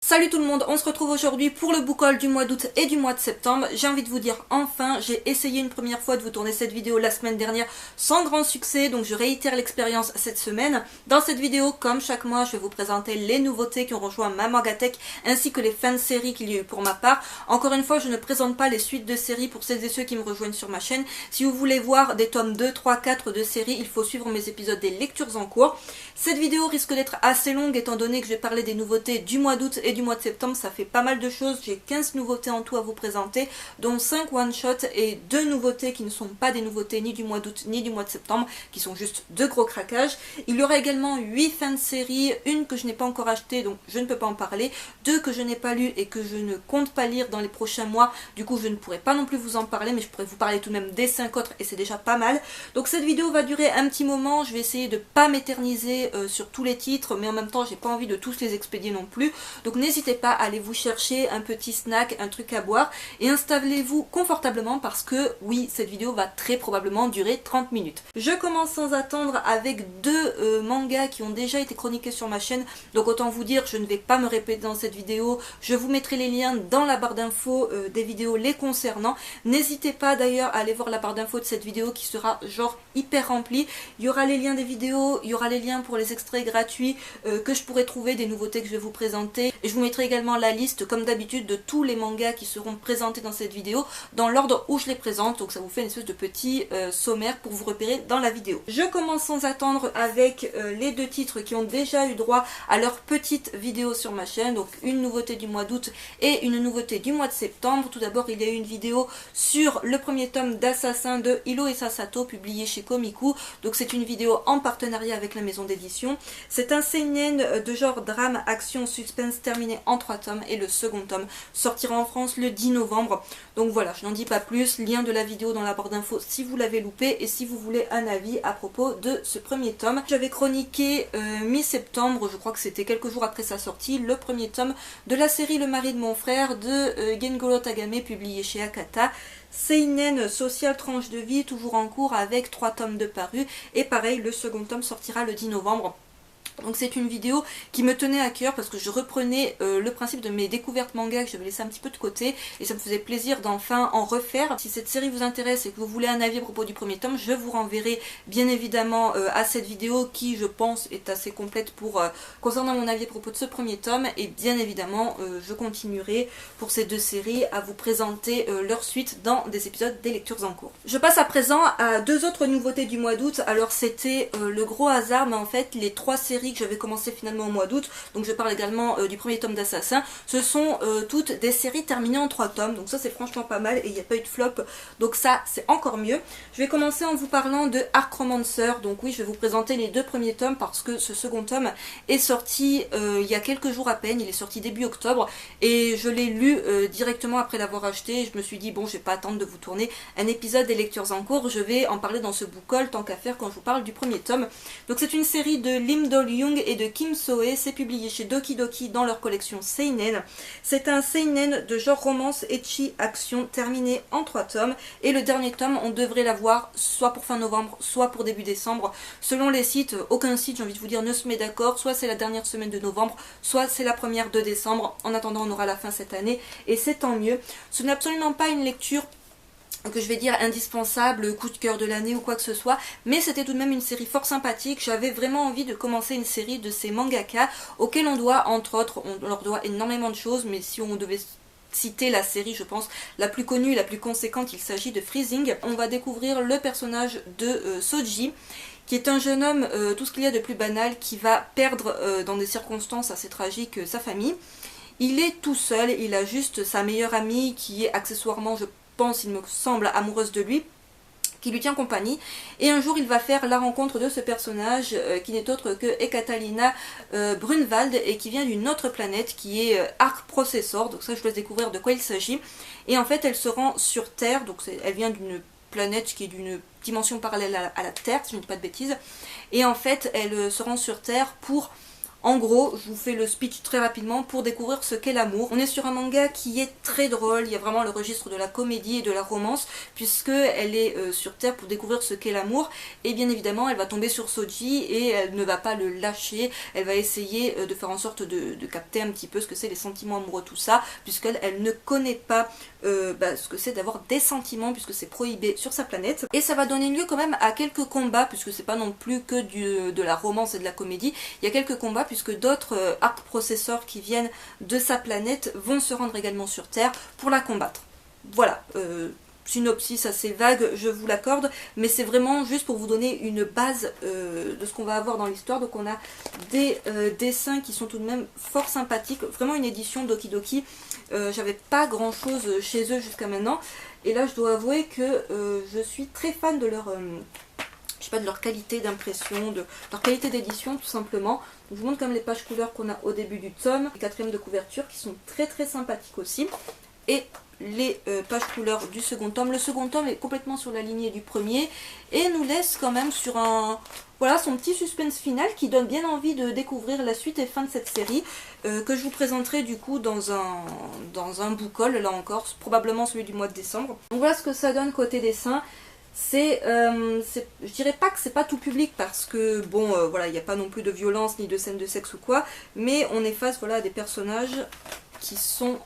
Salut tout le monde, on se retrouve aujourd'hui pour le book haul du mois d'août et du mois de septembre. J'ai envie de vous dire enfin, j'ai essayé une première fois de vous tourner cette vidéo la semaine dernière sans grand succès, donc je réitère l'expérience cette semaine. Dans cette vidéo, comme chaque mois, je vais vous présenter les nouveautés qui ont rejoint ma Mangatech ainsi que les fins de série qu'il y a eu pour ma part. Encore une fois, je ne présente pas les suites de séries pour celles et ceux qui me rejoignent sur ma chaîne. Si vous voulez voir des tomes 2, 3, 4 de séries, il faut suivre mes épisodes des lectures en cours. Cette vidéo risque d'être assez longue étant donné que je vais parler des nouveautés du mois d'août et du mois de septembre. Ça fait pas mal de choses, j'ai 15 nouveautés en tout à vous présenter, dont 5 one-shot et 2 nouveautés qui ne sont pas des nouveautés ni du mois d'août ni du mois de septembre, qui sont juste de gros craquages. Il y aura également 8 fins de série, une que je n'ai pas encore achetée donc je ne peux pas en parler, 2 que je n'ai pas lues et que je ne compte pas lire dans les prochains mois, du coup je ne pourrai pas non plus vous en parler, mais je pourrais vous parler tout de même des 5 autres et c'est déjà pas mal. Donc cette vidéo va durer un petit moment, je vais essayer de pas m'éterniser sur tous les titres, mais en même temps j'ai pas envie de tous les expédier non plus, donc n'hésitez pas à aller vous chercher un petit snack, un truc à boire et installez-vous confortablement parce que oui, cette vidéo va très probablement durer 30 minutes. Je commence sans attendre avec deux mangas qui ont déjà été chroniqués sur ma chaîne, donc autant vous dire je ne vais pas me répéter dans cette vidéo, je vous mettrai les liens dans la barre d'infos des vidéos les concernant. N'hésitez pas d'ailleurs à aller voir la barre d'infos de cette vidéo qui sera genre hyper remplie, il y aura les liens des vidéos, il y aura les liens pour les extraits gratuits que je pourrai trouver des nouveautés que je vais vous présenter, et je vous mettrai également la liste comme d'habitude de tous les mangas qui seront présentés dans cette vidéo dans l'ordre où je les présente, donc ça vous fait une espèce de petit sommaire pour vous repérer dans la vidéo. Je commence sans attendre avec les deux titres qui ont déjà eu droit à leur petite vidéo sur ma chaîne, donc une nouveauté du mois d'août et une nouveauté du mois de septembre. Tout d'abord il y a eu une vidéo sur le premier tome d'Assassin de Hiro Sasato publié chez Komiku, donc c'est une vidéo en partenariat avec la maison d'édition. C'est un seinen de genre drame, action, suspense terminé en 3 tomes et le second tome sortira en France le 10 novembre. Donc voilà, je n'en dis pas plus, lien de la vidéo dans la barre d'infos si vous l'avez loupé et si vous voulez un avis à propos de ce premier tome. J'avais chroniqué mi-septembre, je crois que c'était quelques jours après sa sortie, le premier tome de la série Le mari de mon frère de Gengoro Tagame publié chez Akata. Seinen social tranche de vie, toujours en cours avec 3 tomes de parus et pareil le second tome sortira le 10 novembre. Donc c'est une vidéo qui me tenait à cœur parce que je reprenais le principe de mes découvertes manga que j'avais laissé un petit peu de côté et ça me faisait plaisir d'enfin en refaire. Si cette série vous intéresse et que vous voulez un avis à propos du premier tome, je vous renverrai bien évidemment à cette vidéo qui je pense est assez complète pour concernant mon avis à propos de ce premier tome, et bien évidemment je continuerai pour ces deux séries à vous présenter leur suite dans des épisodes des lectures en cours. Je passe à présent à deux autres nouveautés du mois d'août. Alors c'était le gros hasard, mais en fait les 3 séries que j'avais commencé finalement au mois d'août, donc je parle également du premier tome d'Assassin, ce sont toutes des séries terminées en 3 tomes, donc ça c'est franchement pas mal et il n'y a pas eu de flop, donc ça c'est encore mieux. Je vais commencer en vous parlant de Arc Romancer, donc oui je vais vous présenter les 2 premiers tomes parce que ce second tome est sorti il y a quelques jours à peine, il est sorti début octobre et je l'ai lu directement après l'avoir acheté et je me suis dit bon je vais pas attendre de vous tourner un épisode des lectures en cours, je vais en parler dans ce book haul tant qu'à faire quand je vous parle du premier tome. Donc c'est une série de Lim Do-Young et de Kim So-hee, c'est publié chez Doki Doki dans leur collection Seinen. C'est un Seinen de genre romance, ecchi, action, terminé en 3 tomes et le dernier tome on devrait l'avoir soit pour fin novembre, soit pour début décembre. Selon les sites, aucun site j'ai envie de vous dire ne se met d'accord, soit c'est la dernière semaine de novembre, soit c'est la première de décembre. En attendant on aura la fin cette année et c'est tant mieux. Ce n'est absolument pas une lecture que je vais dire indispensable, coup de cœur de l'année ou quoi que ce soit, mais c'était tout de même une série fort sympathique. J'avais vraiment envie de commencer une série de ces mangaka auxquels on doit, entre autres, on leur doit énormément de choses, mais si on devait citer la série, je pense, la plus connue, la plus conséquente, il s'agit de Freezing. On va découvrir le personnage de Soji, qui est un jeune homme, tout ce qu'il y a de plus banal, qui va perdre dans des circonstances assez tragiques sa famille. Il est tout seul, il a juste sa meilleure amie qui est accessoirement, je pense, il me semble, amoureuse de lui, qui lui tient compagnie, et un jour il va faire la rencontre de ce personnage qui n'est autre que Ekaterina Brunwald et qui vient d'une autre planète qui est Arc Processor, donc ça je vous laisse découvrir de quoi il s'agit, et en fait elle se rend sur Terre, donc elle vient d'une planète qui est d'une dimension parallèle à la Terre si je ne dis pas de bêtises, et en fait elle se rend sur Terre pour En gros, je vous fais le speech très rapidement pour découvrir ce qu'est l'amour. On est sur un manga qui est très drôle, il y a vraiment le registre de la comédie et de la romance, puisque elle est sur Terre pour découvrir ce qu'est l'amour, et bien évidemment elle va tomber sur Soji et elle ne va pas le lâcher, elle va essayer de faire en sorte de capter un petit peu ce que c'est les sentiments amoureux, tout ça, puisqu'elle ne connaît pas ce que c'est d'avoir des sentiments, puisque c'est prohibé sur sa planète. Et ça va donner lieu quand même à quelques combats, puisque c'est pas non plus que de la romance et de la comédie, il y a quelques combats puisque d'autres arc processeurs qui viennent de sa planète vont se rendre également sur Terre pour la combattre. Voilà, synopsis assez vague, je vous l'accorde, mais c'est vraiment juste pour vous donner une base de ce qu'on va avoir dans l'histoire. Donc on a des dessins qui sont tout de même fort sympathiques, vraiment une édition Doki Doki. J'avais pas grand chose chez eux jusqu'à maintenant, et là je dois avouer que je suis très fan de leur... je sais pas, de leur qualité d'impression, de leur qualité d'édition tout simplement. Donc, je vous montre comme les pages couleurs qu'on a au début du tome, les quatrièmes de couverture qui sont très très sympathiques aussi. Et les pages couleurs du second tome. Le second tome est complètement sur la lignée du premier et nous laisse quand même sur un... Voilà, son petit suspense final qui donne bien envie de découvrir la suite et fin de cette série que je vous présenterai du coup dans un book haul, là encore, probablement celui du mois de décembre. Donc voilà ce que ça donne côté dessin. Je dirais pas que c'est pas tout public parce que bon voilà, il n'y a pas non plus de violence ni de scène de sexe ou quoi, mais on est face voilà à des personnages qui sont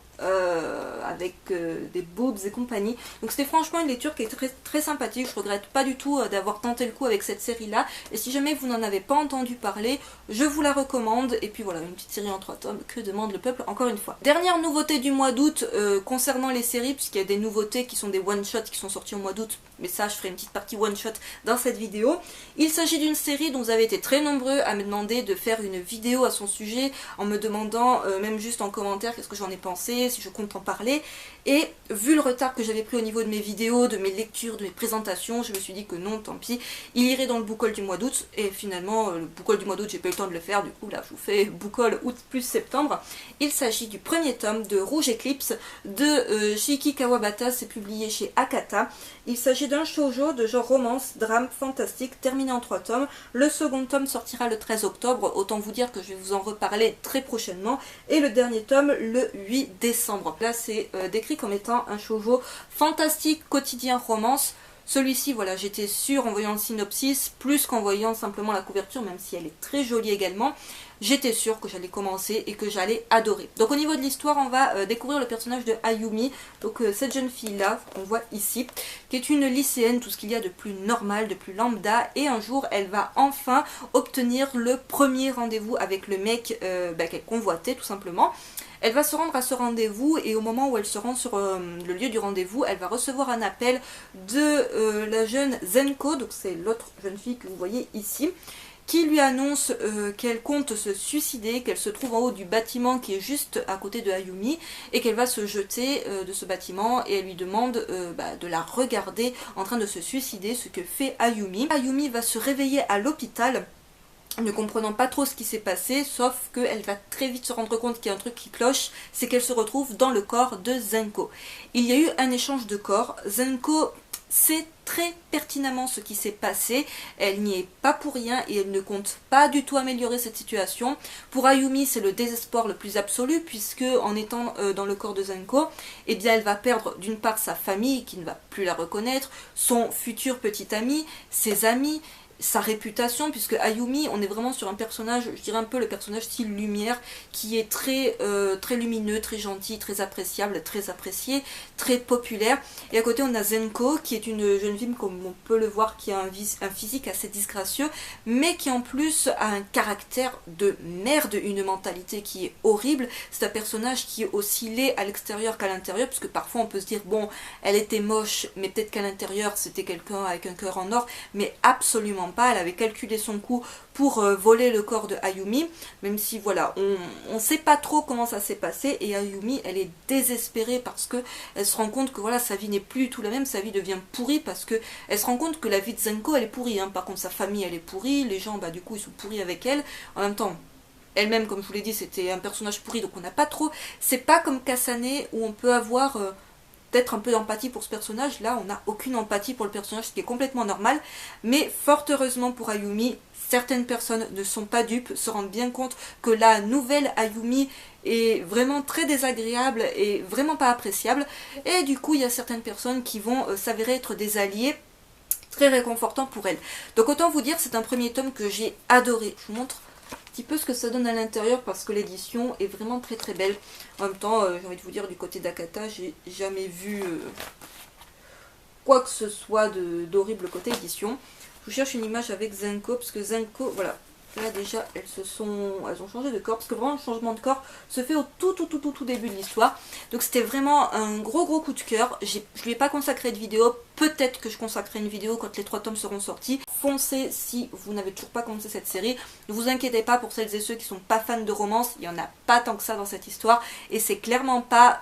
avec des boobs et compagnie. Donc c'était franchement une lecture qui est très, très sympathique. Je regrette pas du tout d'avoir tenté le coup avec cette série là, et si jamais vous n'en avez pas entendu parler, je vous la recommande. Et puis voilà, une petite série en 3 tomes, que demande le peuple encore une fois. Dernière nouveauté du mois d'août concernant les séries, puisqu'il y a des nouveautés qui sont des one shot qui sont sortis au mois d'août, mais ça je ferai une petite partie one shot dans cette vidéo. Il s'agit d'une série dont vous avez été très nombreux à me demander de faire une vidéo à son sujet, en me demandant même juste en commentaire qu'est-ce que j'en ai pensé, si je compte en parler. Et vu le retard que j'avais pris au niveau de mes vidéos, de mes lectures, de mes présentations, je me suis dit que non, tant pis, il irait dans le book haul du mois d'août. Et finalement, le book haul du mois d'août, j'ai pas eu le temps de le faire, du coup là je vous fais book haul août plus septembre. Il s'agit du premier tome de Rouge Eclipse de Shiki Kawabata, c'est publié chez Akata. Il s'agit d'un shoujo de genre romance, drame, fantastique, terminé en 3 tomes. Le second tome sortira le 13 octobre, autant vous dire que je vais vous en reparler très prochainement. Et le dernier tome le 8 décembre. Là c'est décrit comme étant un shoujo fantastique, quotidien, romance. Celui-ci, voilà, j'étais sûre en voyant le synopsis, plus qu'en voyant simplement la couverture, même si elle est très jolie également, j'étais sûre que j'allais commencer et que j'allais adorer. Donc au niveau de l'histoire, on va découvrir le personnage de Ayumi, donc cette jeune fille-là, qu'on voit ici, qui est une lycéenne, tout ce qu'il y a de plus normal, de plus lambda, et un jour, elle va enfin obtenir le premier rendez-vous avec le mec qu'elle convoitait, tout simplement. Elle va se rendre à ce rendez-vous et au moment où elle se rend sur le lieu du rendez-vous, elle va recevoir un appel de la jeune Zenko, donc c'est l'autre jeune fille que vous voyez ici, qui lui annonce qu'elle compte se suicider, qu'elle se trouve en haut du bâtiment qui est juste à côté de Ayumi et qu'elle va se jeter de ce bâtiment, et elle lui demande de la regarder en train de se suicider, ce que fait Ayumi. Ayumi va se réveiller à l'hôpital, ne comprenant pas trop ce qui s'est passé, sauf qu'elle va très vite se rendre compte qu'il y a un truc qui cloche, c'est qu'elle se retrouve dans le corps de Zenko. Il y a eu un échange de corps, Zenko sait très pertinemment ce qui s'est passé, elle n'y est pas pour rien et elle ne compte pas du tout améliorer cette situation. Pour Ayumi, c'est le désespoir le plus absolu, puisque en étant dans le corps de Zenko, eh bien elle va perdre d'une part sa famille qui ne va plus la reconnaître, son futur petit ami, ses amis, sa réputation, puisque Ayumi, on est vraiment sur un personnage, je dirais un peu le personnage style lumière, qui est très lumineux, très gentil, très appréciable, très apprécié, très populaire. Et à côté on a Zenko, qui est une jeune fille, comme on peut le voir, qui a un physique assez disgracieux, mais qui en plus a un caractère de merde, une mentalité qui est horrible. C'est un personnage qui est aussi laid à l'extérieur qu'à l'intérieur, puisque parfois on peut se dire, bon, elle était moche, mais peut-être qu'à l'intérieur c'était quelqu'un avec un cœur en or, mais absolument pas. Elle avait calculé son coup pour voler le corps de Ayumi, même si voilà, on sait pas trop comment ça s'est passé, et Ayumi, elle est désespérée parce que elle se rend compte que voilà, sa vie n'est plus du tout la même, sa vie devient pourrie, parce que elle se rend compte que la vie de Zenko, elle est pourrie, hein. Par contre sa famille, elle est pourrie, les gens, du coup, ils sont pourris avec elle. En même temps, elle-même, comme je vous l'ai dit, c'était un personnage pourri, donc on n'a pas trop, c'est pas comme Kasane où on peut avoir peut-être un peu d'empathie pour ce personnage. Là on n'a aucune empathie pour le personnage, ce qui est complètement normal, mais fort heureusement pour Ayumi, certaines personnes ne sont pas dupes, se rendent bien compte que la nouvelle Ayumi est vraiment très désagréable et vraiment pas appréciable, et du coup il y a certaines personnes qui vont s'avérer être des alliés très réconfortants pour elle. Donc autant vous dire, c'est un premier tome que j'ai adoré. Je vous montre un petit peu ce que ça donne à l'intérieur parce que l'édition est vraiment très très belle. En même temps, j'ai envie de vous dire, du côté d'Akata, j'ai jamais vu quoi que ce soit d'horrible côté édition. Je cherche une image avec Zenko, parce que Zenko, voilà, là déjà elles ont changé de corps, parce que vraiment le changement de corps se fait au tout début de l'histoire. Donc c'était vraiment un gros coup de cœur. Je lui ai pas consacré de vidéo, peut-être que je consacrerai une vidéo quand les 3 tomes seront sortis. Foncez si vous n'avez toujours pas commencé cette série. Ne vous inquiétez pas pour celles et ceux qui sont pas fans de romance, il y en a pas tant que ça dans cette histoire, et c'est clairement pas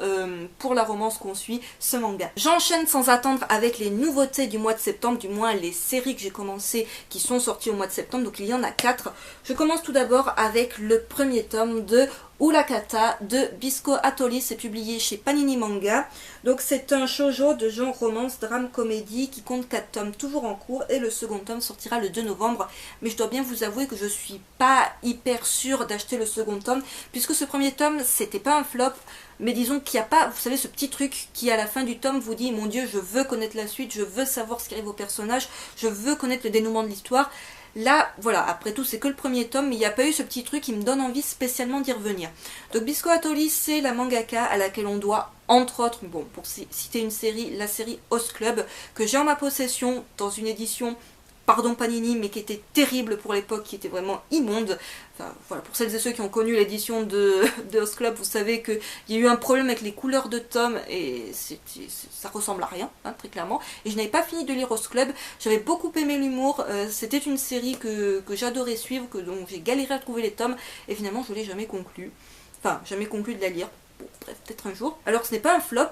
pour la romance qu'on suit ce manga. J'enchaîne sans attendre avec les nouveautés du mois de septembre, du moins les séries que j'ai commencé qui sont sorties au mois de septembre, donc il y en a 4. Je commence tout d'abord avec le premier tome de Ulakata de Bisco Atoli, c'est publié chez Panini Manga. Donc c'est un shoujo de genre romance, drame, comédie qui compte 4 tomes toujours en cours, et le second tome sortira le 2 novembre. Mais je dois bien vous avouer que je suis pas hyper sûre d'acheter le second tome, puisque ce premier tome c'était pas un flop, mais disons qu'il n'y a pas, vous savez, ce petit truc qui à la fin du tome vous dit mon Dieu, je veux connaître la suite, je veux savoir ce qui arrive au personnage, je veux connaître le dénouement de l'histoire. Là, voilà, après tout, c'est que le premier tome, mais il n'y a pas eu ce petit truc qui me donne envie spécialement d'y revenir. Donc Bisco Atoli, c'est la mangaka à laquelle on doit, entre autres, bon, pour citer une série, la série Host Club, que j'ai en ma possession dans une édition, pardon Panini, mais qui était terrible pour l'époque, qui était vraiment immonde. Enfin, voilà, pour celles et ceux qui ont connu l'édition de Host Club, vous savez qu'il y a eu un problème avec les couleurs de tomes, et ça ressemble à rien, hein, très clairement. Et je n'avais pas fini de lire Host Club, j'avais beaucoup aimé l'humour, c'était une série que j'adorais suivre, donc j'ai galéré à trouver les tomes, et finalement je ne l'ai jamais conclu. Enfin, jamais conclu de la lire. Bon, bref, peut-être un jour. Alors ce n'est pas un flop,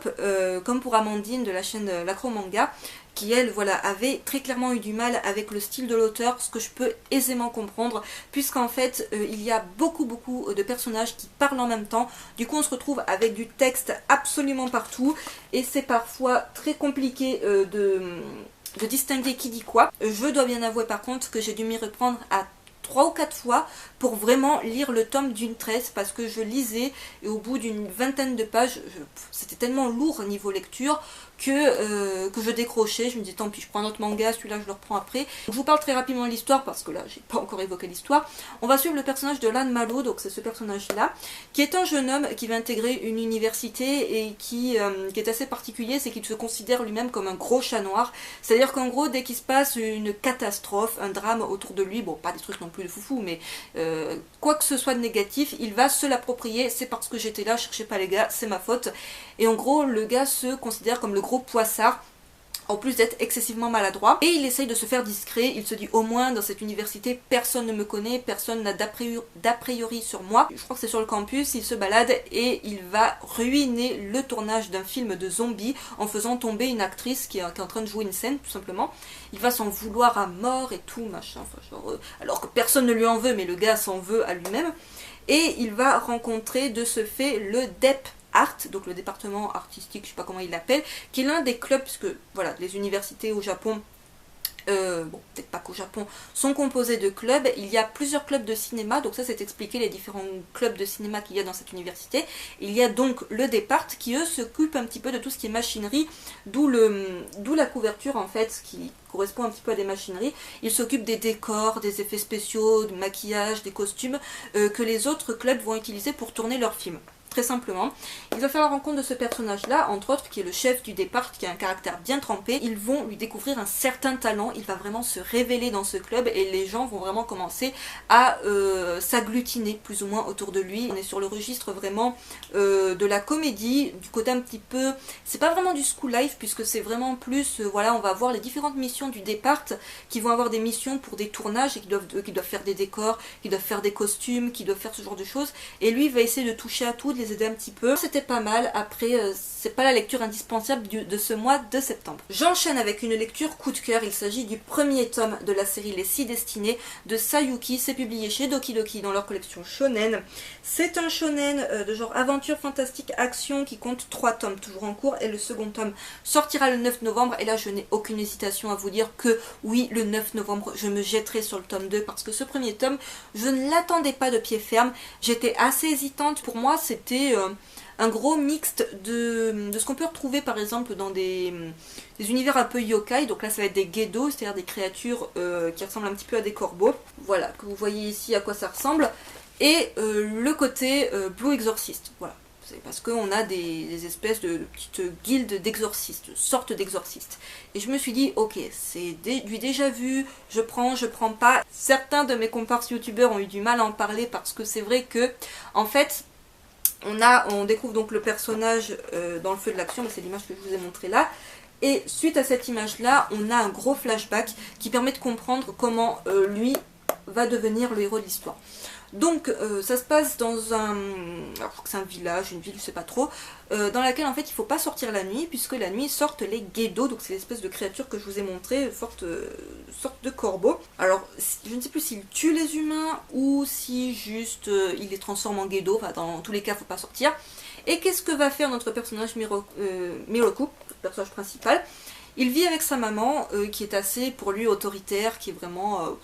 comme pour Amandine de la chaîne l'Accro Manga, qui elle, voilà, avait très clairement eu du mal avec le style de l'auteur, ce que je peux aisément comprendre, puisqu'en fait il y a beaucoup de personnages qui parlent en même temps. Du coup on se retrouve avec du texte absolument partout, et c'est parfois très compliqué de distinguer qui dit quoi. Je dois bien avouer par contre que j'ai dû m'y reprendre à 3 ou 4 fois pour vraiment lire le tome d'une traite, parce que je lisais et au bout d'une vingtaine de pages, c'était tellement lourd niveau lecture que je décrochais. Je me disais tant pis, je prends un autre manga, celui-là je le reprends après. Donc, je vous parle très rapidement de l'histoire parce que là j'ai pas encore évoqué l'histoire. On va suivre le personnage de Lan Malo, donc c'est ce personnage là, qui est un jeune homme qui va intégrer une université et qui est assez particulier, c'est qu'il se considère lui-même comme un gros chat noir. C'est-à-dire qu'en gros dès qu'il se passe une catastrophe, un drame autour de lui, bon pas des trucs non plus de foufou, mais quoi que ce soit de négatif, il va se l'approprier. C'est parce que j'étais là, cherchez pas les gars, c'est ma faute. Et en gros le gars se considère comme le gros poissard, en plus d'être excessivement maladroit, et il essaye de se faire discret. Il se dit au moins dans cette université personne ne me connaît, personne n'a d'a priori sur moi. Je crois que c'est sur le campus, il se balade et il va ruiner le tournage d'un film de zombies en faisant tomber une actrice qui est en train de jouer une scène tout simplement. Il va s'en vouloir à mort et tout machin, enfin, genre, alors que personne ne lui en veut, mais le gars s'en veut à lui-même, et il va rencontrer de ce fait le DEP Art, donc le département artistique, je sais pas comment il l'appelle, qui est l'un des clubs, puisque voilà, les universités au Japon, bon peut-être pas qu'au Japon, sont composés de clubs. Il y a plusieurs clubs de cinéma, donc ça c'est expliqué les différents clubs de cinéma qu'il y a dans cette université. Il y a donc le départ qui eux s'occupent un petit peu de tout ce qui est machinerie, d'où la couverture en fait qui correspond un petit peu à des machineries. Ils s'occupent des décors, des effets spéciaux, du maquillage, des costumes que les autres clubs vont utiliser pour tourner leurs films. Très simplement, il va faire la rencontre de ce personnage-là, entre autres, qui est le chef du départ, qui a un caractère bien trempé. Ils vont lui découvrir un certain talent, il va vraiment se révéler dans ce club et les gens vont vraiment commencer à s'agglutiner plus ou moins autour de lui. On est sur le registre vraiment de la comédie, du côté un petit peu... C'est pas vraiment du school life, puisque c'est vraiment plus... voilà, on va voir les différentes missions du départ, qui vont avoir des missions pour des tournages, et qui doivent faire des décors, qui doivent faire des costumes, qui doivent faire ce genre de choses. Et lui, il va essayer de toucher à tout, les aider un petit peu. C'était pas mal, après c'est pas la lecture indispensable de ce mois de septembre. J'enchaîne avec une lecture coup de cœur, il s'agit du premier tome de la série Les 6 Destinées de Sayuki, c'est publié chez Doki Doki dans leur collection shonen. C'est un shonen de genre aventure fantastique action qui compte 3 tomes toujours en cours et le second tome sortira le 9 novembre et là je n'ai aucune hésitation à vous dire que oui, le 9 novembre je me jetterai sur le tome 2 parce que ce premier tome je ne l'attendais pas de pied ferme, j'étais assez hésitante, pour moi c'était un gros mixte de ce qu'on peut retrouver par exemple dans des univers un peu yokai, donc là ça va être des gedo, c'est-à-dire des créatures qui ressemblent un petit peu à des corbeaux, voilà, que vous voyez ici à quoi ça ressemble, et le côté Blue Exorcist, voilà. C'est parce qu'on a des espèces de petites guildes d'exorcistes, sortes d'exorcistes. Et je me suis dit, ok, c'est du déjà vu, je prends pas. Certains de mes comparses youtubeurs ont eu du mal à en parler parce que c'est vrai que, en fait, on découvre donc le personnage dans le feu de l'action, c'est l'image que je vous ai montrée là. Et suite à cette image-là, on a un gros flashback qui permet de comprendre comment lui va devenir le héros de l'histoire. Donc ça se passe dans un, alors c'est un village, une ville, je sais pas trop, dans laquelle en fait il faut pas sortir la nuit, puisque la nuit sortent les gedo, donc c'est l'espèce de créature que je vous ai montré, sorte de corbeau. Alors je ne sais plus s'il tue les humains ou si juste il les transforme en gedo, enfin dans tous les cas faut pas sortir. Et qu'est-ce que va faire notre personnage Miroku, le personnage principal? Il vit avec sa maman qui est assez pour lui autoritaire, qui est vraiment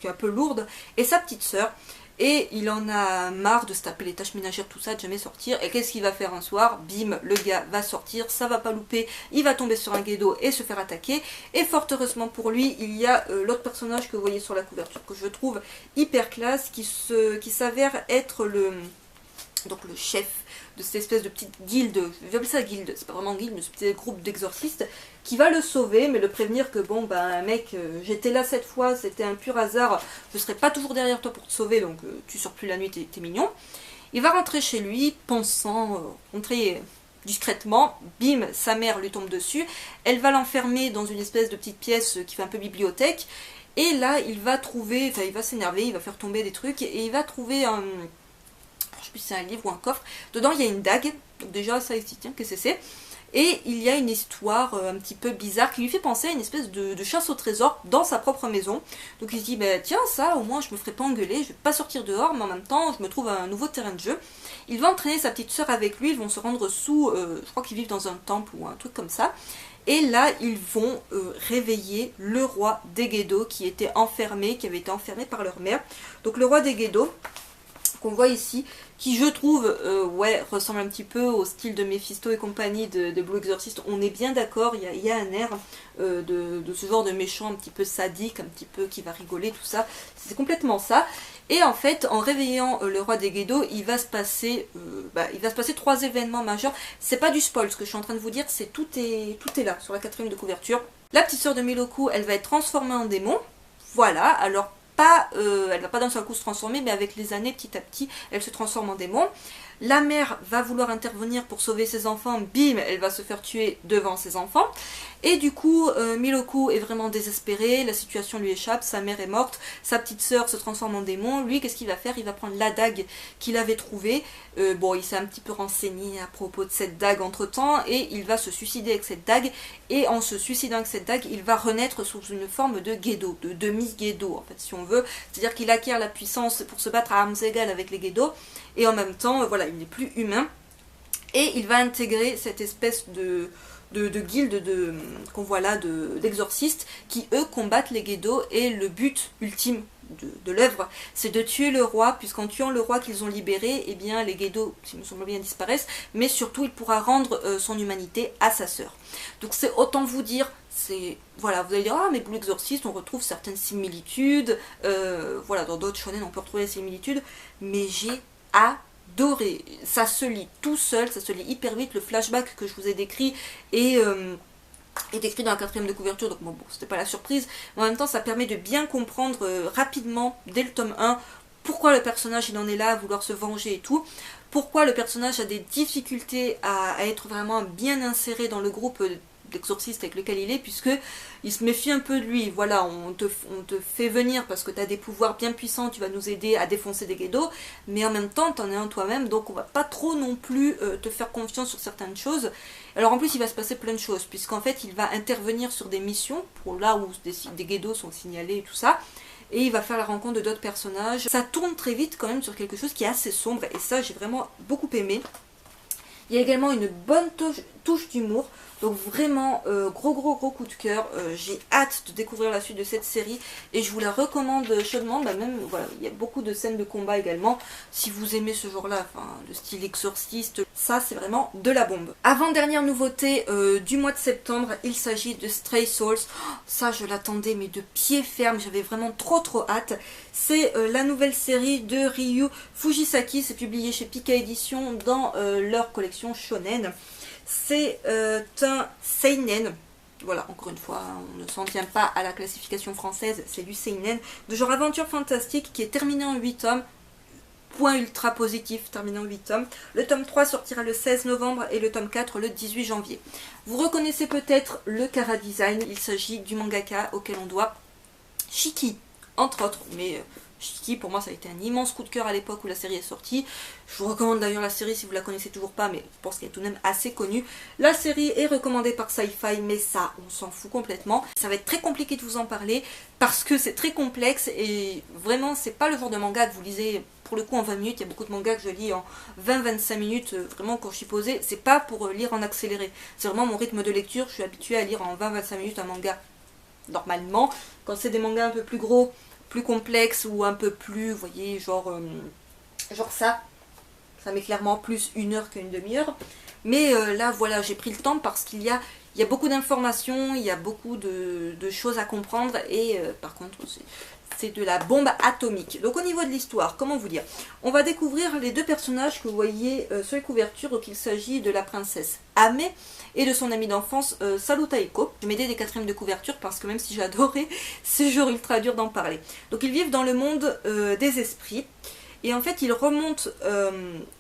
qui est un peu lourde, et sa petite sœur. Et il en a marre de se taper les tâches ménagères, tout ça, de jamais sortir. Et qu'est-ce qu'il va faire un soir? Bim, le gars va sortir, ça va pas louper, il va tomber sur un gedo et se faire attaquer. Et fort heureusement pour lui, il y a l'autre personnage que vous voyez sur la couverture, que je trouve hyper classe, qui s'avère être le chef de cette espèce de petite guilde, j'appelle ça guilde, c'est pas vraiment guilde, mais ce petit groupe d'exorcistes, qui va le sauver, mais le prévenir que bon, ben mec, j'étais là cette fois, c'était un pur hasard, je serai pas toujours derrière toi pour te sauver, donc tu sors plus la nuit, t'es mignon. Il va rentrer chez lui, pensant rentrer discrètement, bim, sa mère lui tombe dessus, elle va l'enfermer dans une espèce de petite pièce qui fait un peu bibliothèque, et là il va trouver, enfin il va s'énerver, il va faire tomber des trucs, et il va trouver un... je sais plus si c'est un livre ou un coffre, dedans il y a une dague, donc déjà ça existe, tiens, qu'est-ce que c'est? Et il y a une histoire un petit peu bizarre qui lui fait penser à une espèce de chasse au trésor dans sa propre maison. Donc il se dit, bah, tiens ça au moins je me ferai pas engueuler, je vais pas sortir dehors, mais en même temps je me trouve un nouveau terrain de jeu. Il va entraîner sa petite sœur avec lui, ils vont se rendre sous, je crois qu'ils vivent dans un temple ou un truc comme ça. Et là, ils vont réveiller le roi des Gedo qui avait été enfermé par leur mère. Donc le roi des Gedo, qu'on voit ici, qui je trouve ouais, ressemble un petit peu au style de Mephisto et compagnie de Blue Exorcist. On est bien d'accord, il y a un air de ce genre de méchant un petit peu sadique, un petit peu qui va rigoler, tout ça. C'est complètement ça. Et en fait, en réveillant le roi des Gedo, il va se passer 3 événements majeurs. C'est pas du spoil, ce que je suis en train de vous dire, c'est tout est là, sur la 4e de couverture. La petite sœur de Miroku, elle va être transformée en démon. Voilà, alors elle va pas d'un seul coup se transformer, mais avec les années, petit à petit, elle se transforme en démon. La mère va vouloir intervenir pour sauver ses enfants, bim, elle va se faire tuer devant ses enfants. Et du coup, Miroku est vraiment désespéré, la situation lui échappe, sa mère est morte, sa petite sœur se transforme en démon. Lui, qu'est-ce qu'il va faire? Il va prendre la dague qu'il avait trouvée. Bon, il s'est un petit peu renseigné à propos de cette dague entre-temps, et il va se suicider avec cette dague. Et en se suicidant avec cette dague, il va renaître sous une forme de Gedo, de demi-Gedo, en fait, si on veut. C'est-à-dire qu'il acquiert la puissance pour se battre à armes égales avec les Gedo, et en même temps, voilà, il n'est plus humain. Et il va intégrer cette espèce de guilde qu'on voit là d'exorcistes qui eux combattent les Gedo, et le but ultime de l'œuvre c'est de tuer le roi, puisqu'en tuant le roi qu'ils ont libéré, eh bien les Gedo, s'il me semble bien, disparaissent, mais surtout il pourra rendre son humanité à sa sœur. Donc c'est autant vous dire, c'est voilà, vous allez dire ah mais Blue Exorcist on retrouve certaines similitudes, voilà, dans d'autres shonen on peut retrouver des similitudes, mais j'ai adoré, ça se lit tout seul, ça se lit hyper vite. Le flashback que je vous ai décrit est décrit dans la 4e de couverture, donc bon, c'était pas la surprise, mais en même temps ça permet de bien comprendre rapidement dès le tome 1 pourquoi le personnage il en est là à vouloir se venger et tout, pourquoi le personnage a des difficultés à être vraiment bien inséré dans le groupe d'exorciste avec lequel il est, puisque il se méfie un peu de lui. Voilà, on te fait venir parce que tu as des pouvoirs bien puissants, tu vas nous aider à défoncer des guédos, mais en même temps t'en es un toi-même, donc on va pas trop non plus te faire confiance sur certaines choses. Alors en plus il va se passer plein de choses, puisqu'en fait il va intervenir sur des missions, pour là où des guédos sont signalés et tout ça, et il va faire la rencontre de d'autres personnages. Ça tourne très vite quand même sur quelque chose qui est assez sombre, et ça j'ai vraiment beaucoup aimé. Il y a également une bonne touche d'humour, donc vraiment gros coup de cœur. J'ai hâte de découvrir la suite de cette série et je vous la recommande chaudement. Même voilà, il y a beaucoup de scènes de combat également. Si vous aimez ce genre-là, enfin de style exorciste, ça c'est vraiment de la bombe. Avant-dernière nouveauté du mois de septembre, il s'agit de Stray Souls. Oh, ça je l'attendais mais de pied ferme, j'avais vraiment trop hâte. C'est la nouvelle série de Ryu Fujisaki, c'est publié chez Pika Édition dans leur collection Shonen. C'est un seinen, voilà, encore une fois, on ne s'en tient pas à la classification française, c'est du seinen, de genre aventure fantastique qui est terminé en 8 tomes, point ultra positif, terminé en 8 tomes. Le tome 3 sortira le 16 novembre et le tome 4 le 18 janvier. Vous reconnaissez peut-être le Kara Design, il s'agit du mangaka auquel on doit Shiki, entre autres, mais Shiki pour moi ça a été un immense coup de cœur à l'époque où la série est sortie. Je vous recommande d'ailleurs la série si vous la connaissez toujours pas, mais je pense qu'elle est tout de même assez connue. La série est recommandée par Sci-Fi, mais ça on s'en fout complètement. Ça va être très compliqué de vous en parler parce que c'est très complexe et vraiment c'est pas le genre de manga que vous lisez pour le coup en 20 minutes. Il y a beaucoup de mangas que je lis en 20-25 minutes, vraiment quand je suis posée. C'est pas pour lire en accéléré, c'est vraiment mon rythme de lecture. Je suis habituée à lire en 20-25 minutes un manga normalement. Quand c'est des mangas un peu plus gros, plus complexes ou un peu plus, vous voyez, genre ça met clairement plus 1 heure qu'une demi-heure. Mais là, voilà, j'ai pris le temps parce qu'il y a beaucoup d'informations, il y a beaucoup de choses à comprendre et par contre, c'est de la bombe atomique. Donc au niveau de l'histoire, comment vous dire? On va découvrir les deux personnages que vous voyez sur les couvertures, donc il s'agit de la princesse Ame et de son amie d'enfance Saru Taiko. Je m'aidais des 4e de couverture parce que même si j'adorais, c'est genre ultra dur d'en parler. Donc ils vivent dans le monde des esprits et en fait ils remontent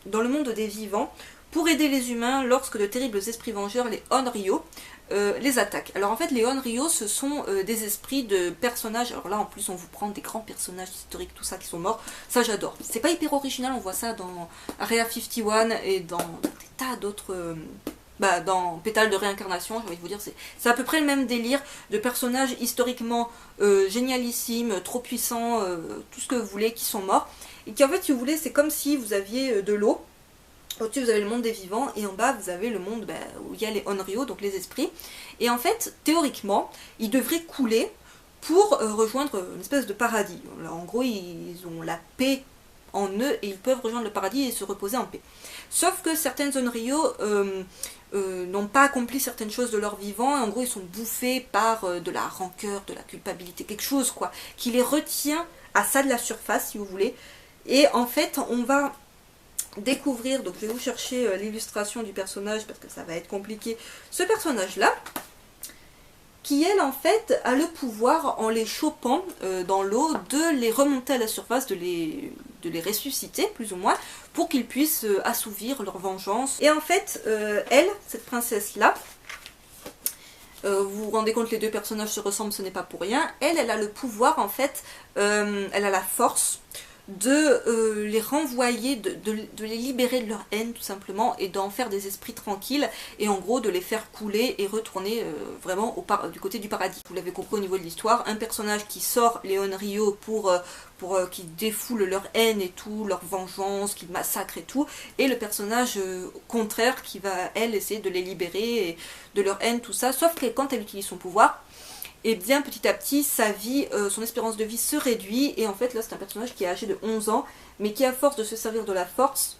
dans le monde des vivants pour aider les humains lorsque de terribles esprits vengeurs, les Onryo, les attaquent. Alors en fait les Onryo ce sont des esprits de personnages, alors là en plus on vous prend des grands personnages historiques, tout ça qui sont morts, ça j'adore. C'est pas hyper original, on voit ça dans Area 51 et dans des tas d'autres... dans Pétale de réincarnation, j'ai envie de vous dire, c'est à peu près le même délire de personnages historiquement génialissimes, trop puissants, tout ce que vous voulez, qui sont morts. Et qui en fait, si vous voulez, c'est comme si vous aviez de l'eau. Au-dessus, vous avez le monde des vivants, et en bas, vous avez le monde où il y a les Onryo, donc les esprits. Et en fait, théoriquement, ils devraient couler pour rejoindre une espèce de paradis. Alors, en gros, ils ont la paix en eux, et ils peuvent rejoindre le paradis et se reposer en paix. Sauf que certaines Onryo n'ont pas accompli certaines choses de leur vivant, et en gros, ils sont bouffés par de la rancœur, de la culpabilité, quelque chose, quoi, qui les retient à ça de la surface, si vous voulez. Et en fait, on va découvrir, donc je vais vous chercher l'illustration du personnage parce que ça va être compliqué, ce personnage là qui elle en fait a le pouvoir en les chopant dans l'eau de les remonter à la surface, de les ressusciter plus ou moins pour qu'ils puissent assouvir leur vengeance. Et en fait elle, cette princesse là, vous vous rendez compte, les deux personnages se ressemblent, ce n'est pas pour rien. Elle a le pouvoir en fait, elle a la force de les renvoyer, de les libérer de leur haine tout simplement et d'en faire des esprits tranquilles et en gros de les faire couler et retourner vraiment du côté du paradis. Vous l'avez compris au niveau de l'histoire, un personnage qui sort les Onryo pour qui défoule leur haine et tout, leur vengeance, qui massacre et tout, et le personnage contraire qui va elle essayer de les libérer et de leur haine, tout ça, sauf que quand elle utilise son pouvoir, et bien petit à petit sa vie, son espérance de vie se réduit et en fait là c'est un personnage qui est âgé de 11 ans mais qui à force de se servir de la force,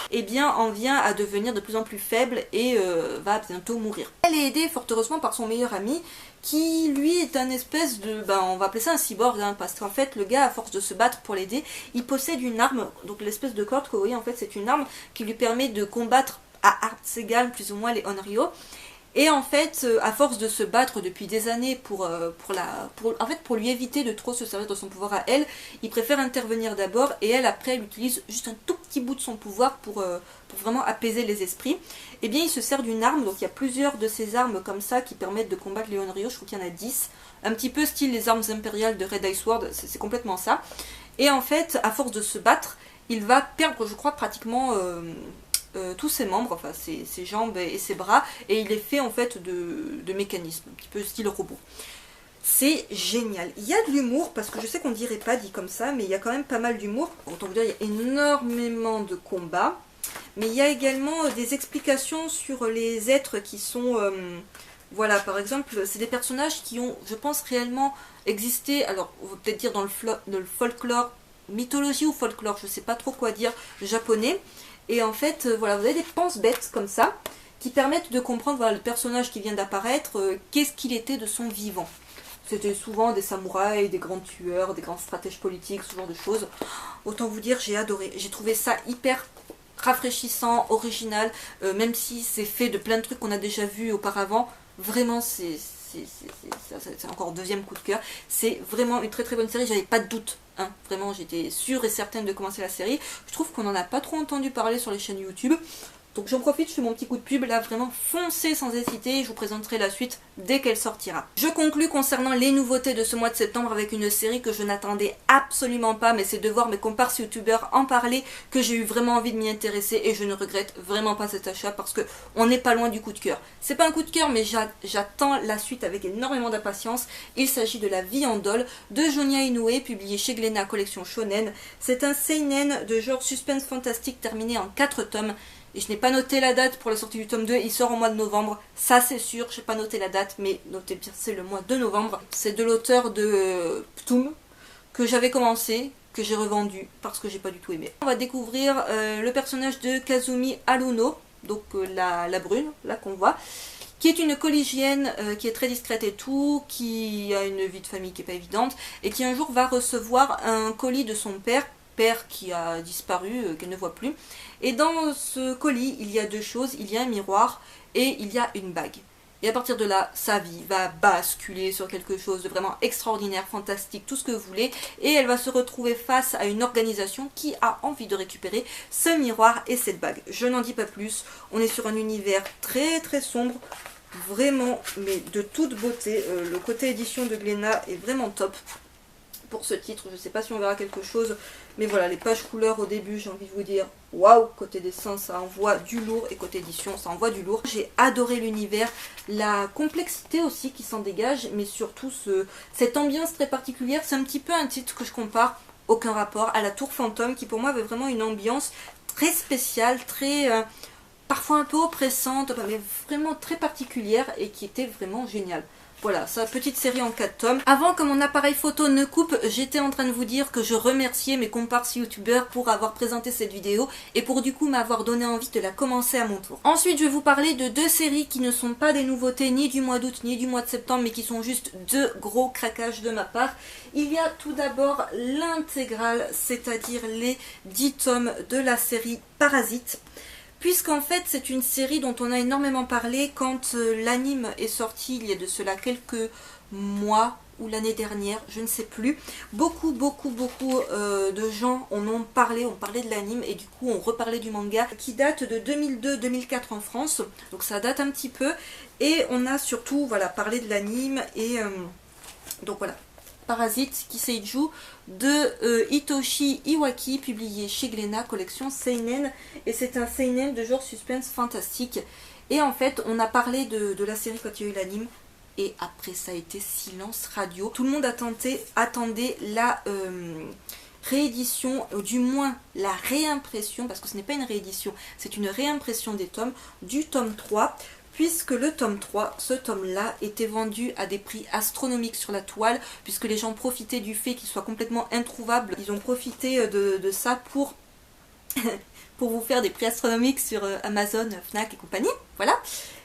et bien en vient à devenir de plus en plus faible et va bientôt mourir. Elle est aidée fort heureusement par son meilleur ami qui lui est un espèce de, on va appeler ça un cyborg hein, parce qu'en fait le gars à force de se battre pour l'aider, il possède une arme, donc l'espèce de corde que vous voyez en fait c'est une arme qui lui permet de combattre à armes égales plus ou moins les Onryo. Et en fait, à force de se battre depuis des années pour lui éviter de trop se servir de son pouvoir à elle, il préfère intervenir d'abord et elle après elle utilise juste un tout petit bout de son pouvoir pour vraiment apaiser les esprits. Et bien il se sert d'une arme, donc il y a plusieurs de ces armes comme ça qui permettent de combattre les Onryo, je crois qu'il y en a 10. Un petit peu style les armes impériales de Red Ice Sword, c'est complètement ça. Et en fait, à force de se battre, il va perdre, je crois, pratiquement tous ses membres, enfin ses jambes et ses bras, et il est fait en fait de mécanismes, un petit peu style robot. C'est génial. Il y a de l'humour, parce que je sais qu'on dirait pas dit comme ça, mais il y a quand même pas mal d'humour. Autant vous dire, il y a énormément de combats, mais il y a également des explications sur les êtres qui sont... voilà, par exemple, c'est des personnages qui ont, je pense, réellement existé, alors on va peut-être dire dans le folklore, mythologie ou folklore, je sais pas trop quoi dire, japonais. Et en fait, voilà, vous avez des pense-bêtes comme ça, qui permettent de comprendre, voilà, le personnage qui vient d'apparaître, qu'est-ce qu'il était de son vivant. C'était souvent des samouraïs, des grands tueurs, des grands stratèges politiques, ce genre de choses. Autant vous dire, j'ai adoré. J'ai trouvé ça hyper rafraîchissant, original, même si c'est fait de plein de trucs qu'on a déjà vus auparavant. Vraiment, c'est encore deuxième coup de cœur. C'est vraiment une très très bonne série, j'avais pas de doute. Hein. Vraiment, j'étais sûre et certaine de commencer la série. Je trouve qu'on n'en a pas trop entendu parler sur les chaînes YouTube. Donc j'en profite, je fais mon petit coup de pub, là vraiment foncez sans hésiter, je vous présenterai la suite dès qu'elle sortira. Je conclus concernant les nouveautés de ce mois de septembre avec une série que je n'attendais absolument pas, mais c'est de voir mes comparses youtubeurs en parler que j'ai eu vraiment envie de m'y intéresser et je ne regrette vraiment pas cet achat parce que on n'est pas loin du coup de cœur. C'est pas un coup de cœur mais j'attends la suite avec énormément d'impatience. Il s'agit de La Vie en Dole de Jonia Inoue, publié chez Glénat collection Shonen. C'est un seinen de genre suspense fantastique terminé en 4 tomes. Et je n'ai pas noté la date pour la sortie du tome 2, il sort au mois de novembre, ça c'est sûr, je n'ai pas noté la date, mais notez bien, c'est le mois de novembre. C'est de l'auteur de Ptoum, que j'avais commencé, que j'ai revendu, parce que j'ai pas du tout aimé. On va découvrir le personnage de Kazumi Haruno, donc la brune, là qu'on voit, qui est une collégienne qui est très discrète et tout, qui a une vie de famille qui n'est pas évidente, et qui un jour va recevoir un colis de son père qui a disparu, qu'elle ne voit plus. Et dans ce colis, il y a deux choses, il y a un miroir et il y a une bague. Et à partir de là, sa vie va basculer sur quelque chose de vraiment extraordinaire, fantastique, tout ce que vous voulez. Et elle va se retrouver face à une organisation qui a envie de récupérer ce miroir et cette bague. Je n'en dis pas plus, on est sur un univers très très sombre, vraiment, mais de toute beauté. Le côté édition de Glénat est vraiment top. Pour ce titre, je ne sais pas si on verra quelque chose, mais voilà, les pages couleurs au début, j'ai envie de vous dire, waouh, côté dessin, ça envoie du lourd, et côté édition, ça envoie du lourd. J'ai adoré l'univers, la complexité aussi qui s'en dégage, mais surtout cette ambiance très particulière. C'est un petit peu un titre que je compare, aucun rapport, à La Tour Fantôme, qui pour moi avait vraiment une ambiance très spéciale, très... parfois un peu oppressante, mais vraiment très particulière, et qui était vraiment géniale. Voilà, sa petite série en 4 tomes. Avant que mon appareil photo ne coupe, j'étais en train de vous dire que je remerciais mes comparses youtubeurs pour avoir présenté cette vidéo et pour du coup m'avoir donné envie de la commencer à mon tour. Ensuite, je vais vous parler de deux séries qui ne sont pas des nouveautés ni du mois d'août ni du mois de septembre, mais qui sont juste deux gros craquages de ma part. Il y a tout d'abord l'intégrale, c'est-à-dire les 10 tomes de la série Parasite. Puisqu'en fait c'est une série dont on a énormément parlé quand l'anime est sorti il y a de cela quelques mois ou l'année dernière, je ne sais plus. Beaucoup de gens en ont parlé de l'anime et du coup on reparlait du manga qui date de 2002-2004 en France, donc ça date un petit peu et on a surtout voilà, parlé de l'anime et donc voilà. Parasite Kiseiju de Hitoshi Iwaki, publié chez Glénat, collection Seinen, et c'est un Seinen de genre suspense fantastique. Et en fait, on a parlé de la série quand il y a eu l'anime, et après ça a été silence radio. Tout le monde attendait la réédition, ou du moins la réimpression, parce que ce n'est pas une réédition, c'est une réimpression des tomes, du tome 3, puisque le tome 3, ce tome-là, était vendu à des prix astronomiques sur la toile, puisque les gens profitaient du fait qu'il soit complètement introuvable. Ils ont profité de ça pour vous faire des prix astronomiques sur Amazon, Fnac et compagnie, voilà.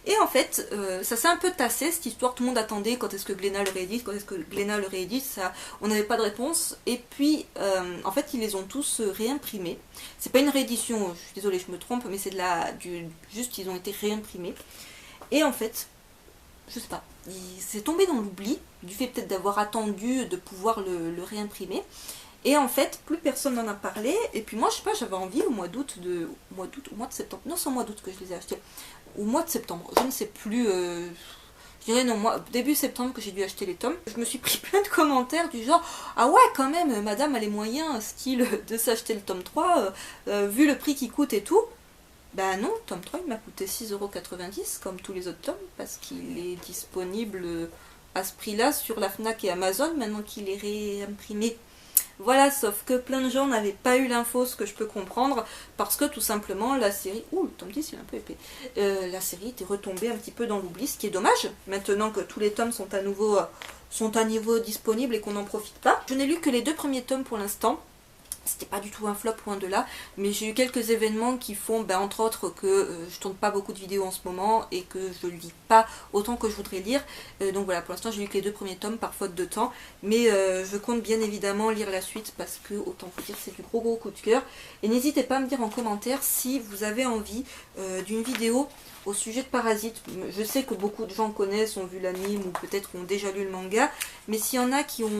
Et en fait, ça s'est un peu tassé, cette histoire, tout le monde attendait quand est-ce que Glénat le réédite, ça, on n'avait pas de réponse, et puis, en fait, ils les ont tous réimprimés. C'est pas une réédition, je suis désolée, je me trompe, mais c'est juste, ils ont été réimprimés. Et en fait, je sais pas, c'est tombé dans l'oubli, du fait peut-être d'avoir attendu de pouvoir le réimprimer. Et en fait, plus personne n'en a parlé. Et puis moi, je sais pas, j'avais envie au mois d'août, au mois de septembre. Non, c'est au mois d'août que je les ai achetés. Au mois de septembre, je ne sais plus. Je dirais non, moi, début septembre que j'ai dû acheter les tomes. Je me suis pris plein de commentaires du genre ah ouais, quand même, madame a les moyens, style, de s'acheter le tome 3, vu le prix qu'il coûte et tout. Bah non, le tome 3 il m'a coûté 6,90 € comme tous les autres tomes, parce qu'il est disponible à ce prix-là sur la Fnac et Amazon maintenant qu'il est réimprimé. Voilà, sauf que plein de gens n'avaient pas eu l'info, ce que je peux comprendre, parce que tout simplement la série... Ouh, le tome 10 il est un peu épais. La série était retombée un petit peu dans l'oubli, ce qui est dommage, maintenant que tous les tomes sont à nouveau disponibles et qu'on n'en profite pas. Je n'ai lu que les 2 premiers tomes pour l'instant. C'était pas du tout un flop, loin de là, mais j'ai eu quelques événements qui font, entre autres, que je tourne pas beaucoup de vidéos en ce moment et que je lis pas autant que je voudrais lire. Donc voilà, pour l'instant j'ai lu que les 2 premiers tomes par faute de temps, mais je compte bien évidemment lire la suite parce que, autant vous dire, c'est du gros coup de cœur. Et n'hésitez pas à me dire en commentaire si vous avez envie d'une vidéo au sujet de Parasite. Je sais que beaucoup de gens connaissent, ont vu l'anime ou peut-être ont déjà lu le manga, mais s'il y en a qui ont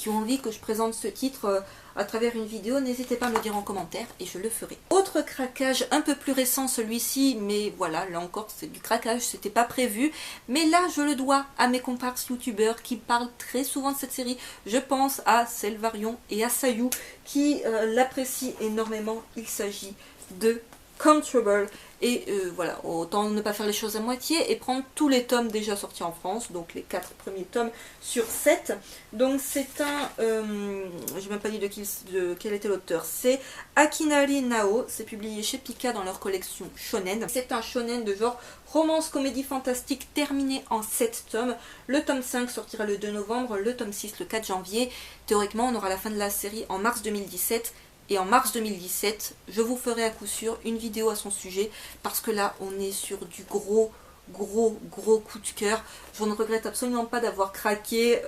envie que je présente ce titre à travers une vidéo, n'hésitez pas à me le dire en commentaire et je le ferai. Autre craquage un peu plus récent celui-ci, mais voilà, là encore c'est du craquage, c'était pas prévu, mais là je le dois à mes comparses youtubeurs qui parlent très souvent de cette série. Je pense à Selvarion et à Sayu qui l'apprécient énormément. Il s'agit de Control. Et voilà, autant ne pas faire les choses à moitié et prendre tous les tomes déjà sortis en France, donc les 4 premiers tomes sur 7. Donc c'est un, je n'ai même pas dit de quel était l'auteur, c'est Akinari Nao, c'est publié chez Pika dans leur collection Shonen. C'est un shonen de genre romance, comédie fantastique terminé en 7 tomes. Le tome 5 sortira le 2 novembre, le tome 6 le 4 janvier. Théoriquement on aura la fin de la série en mars 2017. Et en mars 2017, je vous ferai à coup sûr une vidéo à son sujet, parce que là, on est sur du gros coup de cœur. Je ne regrette absolument pas d'avoir craqué.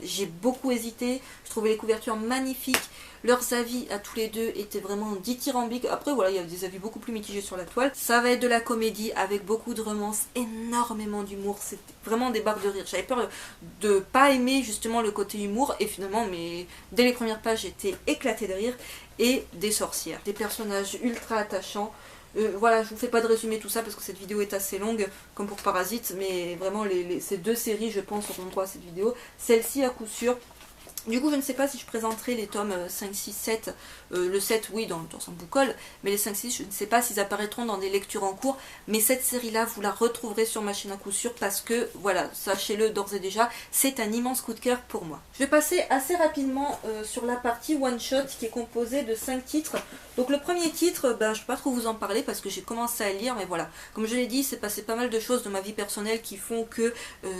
J'ai beaucoup hésité. Je trouvais les couvertures magnifiques. Leurs avis à tous les deux étaient vraiment dithyrambiques. Après, voilà, il y a des avis beaucoup plus mitigés sur la toile. Ça va être de la comédie avec beaucoup de romance, énormément d'humour. C'était vraiment des barres de rire. J'avais peur de pas aimer justement le côté humour. Et finalement, dès les premières pages, j'étais éclatée de rire. Et des sorcières. Des personnages ultra attachants. Voilà, je vous fais pas de résumé tout ça parce que cette vidéo est assez longue, comme pour Parasite, mais vraiment ces 2 séries, je pense, auront droit à cette vidéo. Celle-ci, à coup sûr. Du coup, je ne sais pas si je présenterai les tomes 5, 6, 7, le 7, oui, dans son book-haul, mais les 5, 6, je ne sais pas s'ils apparaîtront dans des lectures en cours, mais cette série-là, vous la retrouverez sur ma chaîne à coup sûr, parce que, voilà, sachez-le d'ores et déjà, c'est un immense coup de cœur pour moi. Je vais passer assez rapidement sur la partie one-shot, qui est composée de 5 titres. Donc le premier titre, je ne peux pas trop vous en parler, parce que j'ai commencé à lire, mais voilà, comme je l'ai dit, c'est passé pas mal de choses dans ma vie personnelle qui font que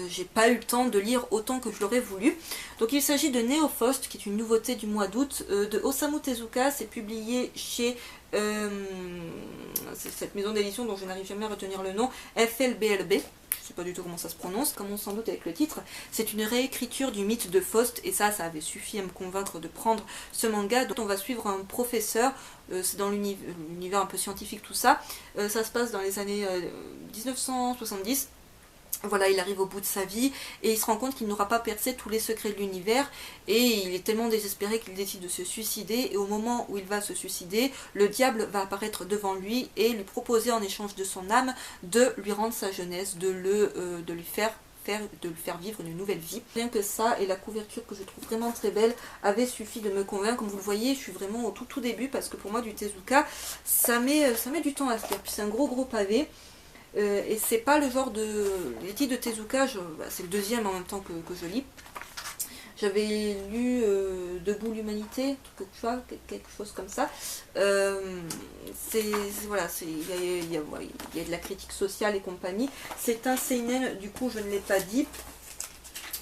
j'ai pas eu le temps de lire autant que je l'aurais voulu. Donc il s'agit de Neofaust, qui est une nouveauté du mois d'août, de Osamu Tezuka. C'est publié chez cette maison d'édition dont je n'arrive jamais à retenir le nom, FLBLB. Je sais pas du tout comment ça se prononce, comme on s'en doute avec le titre. C'est une réécriture du mythe de Faust, et ça avait suffi à me convaincre de prendre ce manga. Donc on va suivre un professeur, c'est dans l'univers un peu scientifique tout ça. Ça se passe dans les années 1970. Voilà, il arrive au bout de sa vie et il se rend compte qu'il n'aura pas percé tous les secrets de l'univers et il est tellement désespéré qu'il décide de se suicider, et au moment où il va se suicider, le diable va apparaître devant lui et lui proposer en échange de son âme de lui rendre sa jeunesse, de lui faire vivre une nouvelle vie. Rien que ça et la couverture que je trouve vraiment très belle avait suffi de me convaincre. Comme vous le voyez, je suis vraiment au tout début parce que pour moi du Tezuka, ça met du temps à se lire. Puis c'est un gros pavé. Et c'est pas le genre de... Les titres de Tezuka, c'est le deuxième en même temps que je lis. J'avais lu Debout l'humanité, quelque chose comme ça. Voilà, il y a de la critique sociale et compagnie. C'est un seinen, du coup je ne l'ai pas dit.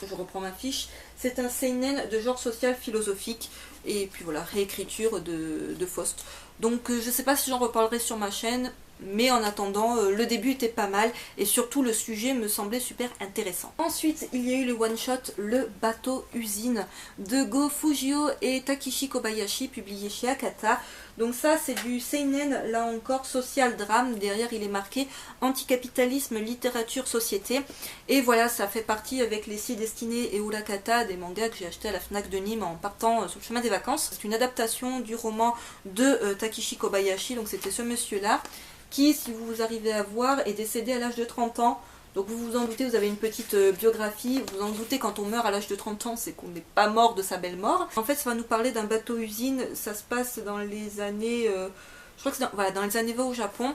Je reprends ma fiche. C'est un seinen de genre social philosophique. Et puis voilà, réécriture de Faust. Donc je sais pas si j'en reparlerai sur ma chaîne. Mais en attendant, le début était pas mal et surtout le sujet me semblait super intéressant. Ensuite, il y a eu le one-shot Le Bateau Usine de Go Fujio et Takishi Kobayashi, publié chez Akata. Donc ça c'est du seinen, là encore social drame, derrière il est marqué anticapitalisme, littérature, société. Et voilà, ça fait partie avec les 6 destinées et Urakata, des mangas que j'ai acheté à la Fnac de Nîmes en partant sur le chemin des vacances. C'est une adaptation du roman de Takeshi Kobayashi, donc c'était ce monsieur là, qui, si vous arrivez à voir, est décédé à l'âge de 30 ans. Donc vous vous en doutez, vous avez une petite biographie, vous vous en doutez, quand on meurt à l'âge de 30 ans, c'est qu'on n'est pas mort de sa belle mort. En fait, ça va nous parler d'un bateau-usine, ça se passe dans les années... je crois que c'est voilà, dans les années 20 au Japon.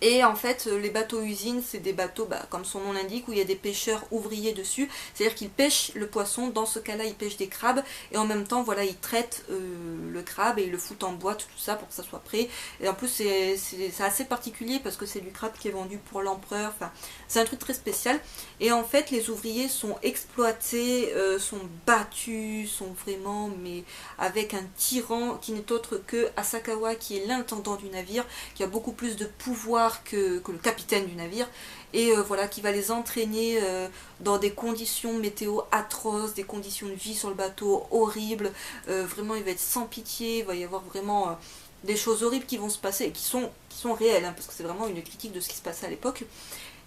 Et en fait, les bateaux-usines, c'est des bateaux, comme son nom l'indique, où il y a des pêcheurs ouvriers dessus. C'est-à-dire qu'ils pêchent le poisson, dans ce cas-là, ils pêchent des crabes. Et en même temps, voilà, ils traitent le crabe et ils le foutent en boîte, tout ça, pour que ça soit prêt. Et en plus, c'est assez particulier parce que c'est du crabe qui est vendu pour l'empereur. Enfin, c'est un truc très spécial. Et en fait, les ouvriers sont exploités, sont battus, sont vraiment, mais avec un tyran qui n'est autre que Asakawa, qui est l'intendant du navire, qui a beaucoup plus de pouvoir que le capitaine du navire, et voilà, qui va les entraîner dans des conditions météo atroces, des conditions de vie sur le bateau horribles. Vraiment, il va être sans pitié, il va y avoir vraiment des choses horribles qui vont se passer, et qui sont réelles, hein, parce que c'est vraiment une critique de ce qui se passait à l'époque.